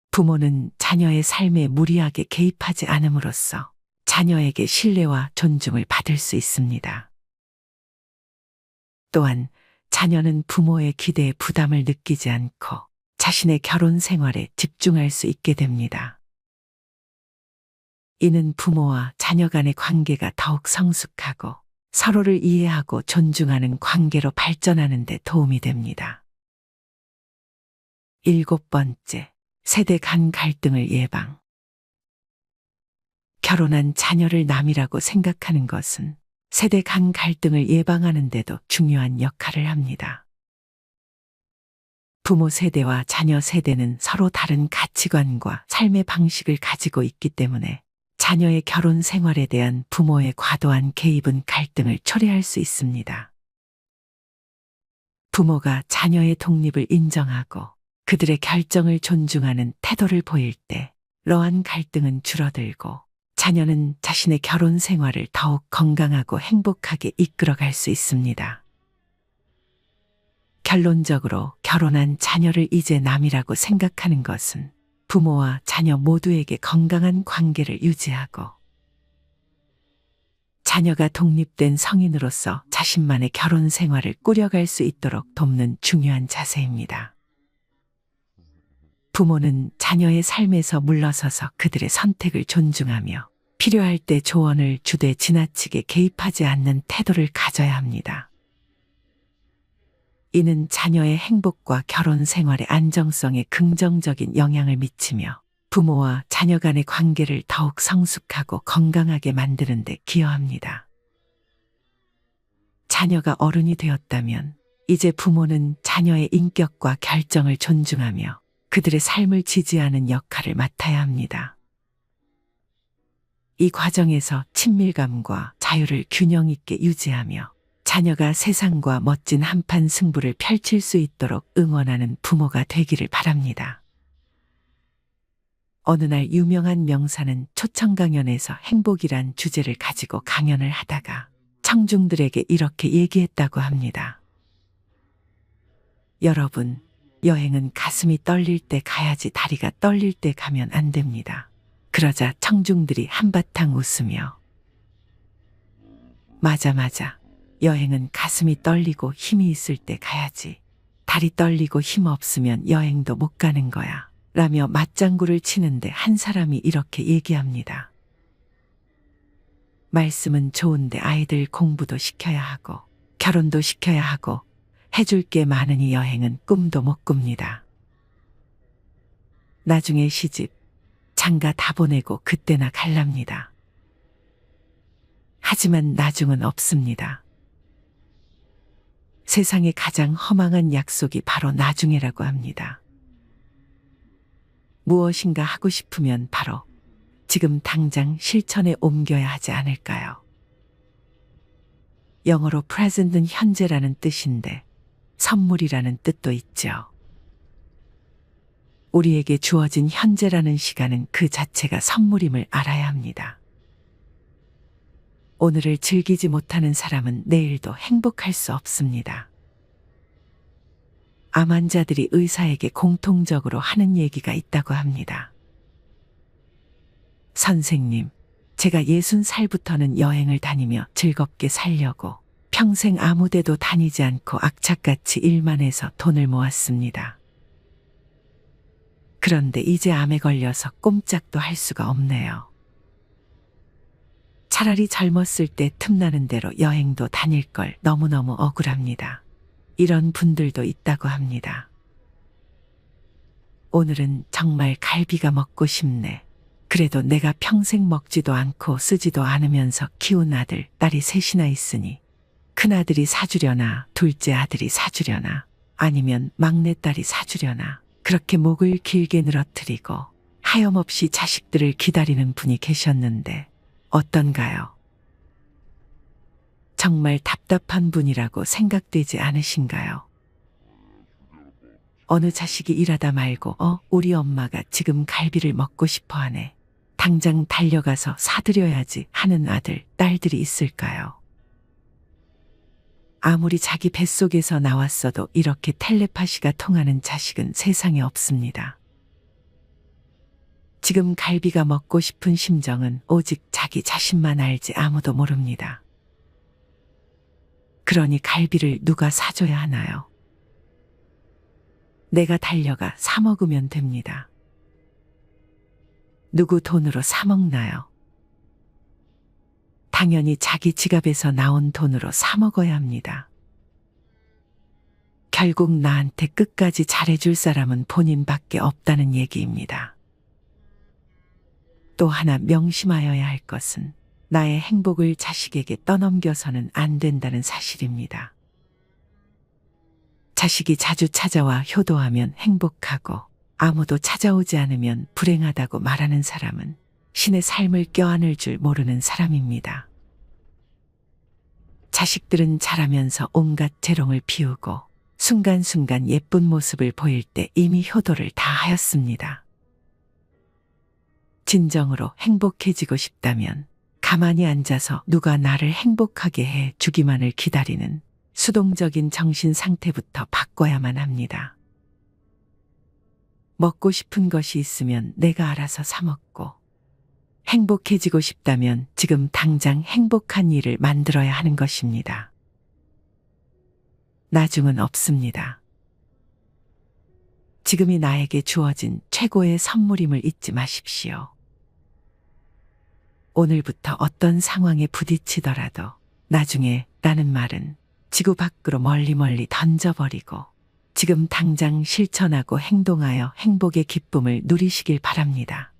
Speaker 1: 부모는 자녀의 삶에 무리하게 개입하지 않음으로써 자녀에게 신뢰와 존중을 받을 수 있습니다. 또한 자녀는 부모의 기대에 부담을 느끼지 않고 자신의 결혼 생활에 집중할 수 있게 됩니다. 이는 부모와 자녀 간의 관계가 더욱 성숙하고 서로를 이해하고 존중하는 관계로 발전하는 데 도움이 됩니다. 일곱 번째, 세대 간 갈등을 예방. 결혼한 자녀를 남이라고 생각하는 것은 세대 간 갈등을 예방하는 데도 중요한 역할을 합니다. 부모 세대와 자녀 세대는 서로 다른 가치관과 삶의 방식을 가지고 있기 때문에 자녀의 결혼 생활에 대한 부모의 과도한 개입은 갈등을 초래할 수 있습니다. 부모가 자녀의 독립을 인정하고 그들의 결정을 존중하는 태도를 보일 때 이러한 갈등은 줄어들고 자녀는 자신의 결혼 생활을 더욱 건강하고 행복하게 이끌어갈 수 있습니다. 결론적으로 결혼한 자녀를 이제 남이라고 생각하는 것은 부모와 자녀 모두에게 건강한 관계를 유지하고 자녀가 독립된 성인으로서 자신만의 결혼 생활을 꾸려갈 수 있도록 돕는 중요한 자세입니다. 부모는 자녀의 삶에서 물러서서 그들의 선택을 존중하며 필요할 때 조언을 주되 지나치게 개입하지 않는 태도를 가져야 합니다. 이는 자녀의 행복과 결혼 생활의 안정성에 긍정적인 영향을 미치며 부모와 자녀 간의 관계를 더욱 성숙하고 건강하게 만드는 데 기여합니다. 자녀가 어른이 되었다면 이제 부모는 자녀의 인격과 결정을 존중하며 그들의 삶을 지지하는 역할을 맡아야 합니다. 이 과정에서 친밀감과 자유를 균형 있게 유지하며 자녀가 세상과 멋진 한판 승부를 펼칠 수 있도록 응원하는 부모가 되기를 바랍니다. 어느 날 유명한 명사는 초청 강연에서 행복이란 주제를 가지고 강연을 하다가 청중들에게 이렇게 얘기했다고 합니다. 여러분, 여행은 가슴이 떨릴 때 가야지 다리가 떨릴 때 가면 안 됩니다. 그러자 청중들이 한바탕 웃으며 맞아. 여행은 가슴이 떨리고 힘이 있을 때 가야지. 다리 떨리고 힘 없으면 여행도 못 가는 거야. 라며 맞장구를 치는데 한 사람이 이렇게 얘기합니다. 말씀은 좋은데 아이들 공부도 시켜야 하고 결혼도 시켜야 하고 해줄 게 많으니 여행은 꿈도 못 꿉니다. 나중에 시집, 장가 다 보내고 그때나 갈랍니다. 하지만 나중은 없습니다. 세상에 가장 허망한 약속이 바로 나중에라고 합니다. 무엇인가 하고 싶으면 바로 지금 당장 실천에 옮겨야 하지 않을까요? 영어로 present는 현재라는 뜻인데 선물이라는 뜻도 있죠. 우리에게 주어진 현재라는 시간은 그 자체가 선물임을 알아야 합니다. 오늘을 즐기지 못하는 사람은 내일도 행복할 수 없습니다. 암 환자들이 의사에게 공통적으로 하는 얘기가 있다고 합니다. 선생님, 제가 60살부터는 여행을 다니며 즐겁게 살려고 평생 아무 데도 다니지 않고 악착같이 일만 해서 돈을 모았습니다. 그런데 이제 암에 걸려서 꼼짝도 할 수가 없네요. 차라리 젊었을 때 틈나는 대로 여행도 다닐 걸 너무너무 억울합니다. 이런 분들도 있다고 합니다. 오늘은 정말 갈비가 먹고 싶네. 그래도 내가 평생 먹지도 않고 쓰지도 않으면서 키운 아들, 딸이 셋이나 있으니 큰아들이 사주려나 둘째 아들이 사주려나 아니면 막내딸이 사주려나 그렇게 목을 길게 늘어뜨리고 하염없이 자식들을 기다리는 분이 계셨는데 어떤가요? 정말 답답한 분이라고 생각되지 않으신가요? 어느 자식이 일하다 말고 우리 엄마가 지금 갈비를 먹고 싶어 하네. 당장 달려가서 사드려야지 하는 아들, 딸들이 있을까요? 아무리 자기 뱃속에서 나왔어도 이렇게 텔레파시가 통하는 자식은 세상에 없습니다. 지금 갈비가 먹고 싶은 심정은 오직 자기 자신만 알지 아무도 모릅니다. 그러니 갈비를 누가 사줘야 하나요? 내가 달려가 사 먹으면 됩니다. 누구 돈으로 사 먹나요? 당연히 자기 지갑에서 나온 돈으로 사 먹어야 합니다. 결국 나한테 끝까지 잘해줄 사람은 본인밖에 없다는 얘기입니다. 또 하나 명심하여야 할 것은 나의 행복을 자식에게 떠넘겨서는 안 된다는 사실입니다. 자식이 자주 찾아와 효도하면 행복하고 아무도 찾아오지 않으면 불행하다고 말하는 사람은 신의 삶을 껴안을 줄 모르는 사람입니다. 자식들은 자라면서 온갖 재롱을 피우고 순간순간 예쁜 모습을 보일 때 이미 효도를 다 하였습니다. 진정으로 행복해지고 싶다면 가만히 앉아서 누가 나를 행복하게 해 주기만을 기다리는 수동적인 정신 상태부터 바꿔야만 합니다. 먹고 싶은 것이 있으면 내가 알아서 사 먹고 행복해지고 싶다면 지금 당장 행복한 일을 만들어야 하는 것입니다. 나중은 없습니다. 지금이 나에게 주어진 최고의 선물임을 잊지 마십시오. 오늘부터 어떤 상황에 부딪히더라도 나중에 라는 말은 지구 밖으로 멀리 던져버리고 지금 당장 실천하고 행동하여 행복의 기쁨을 누리시길 바랍니다.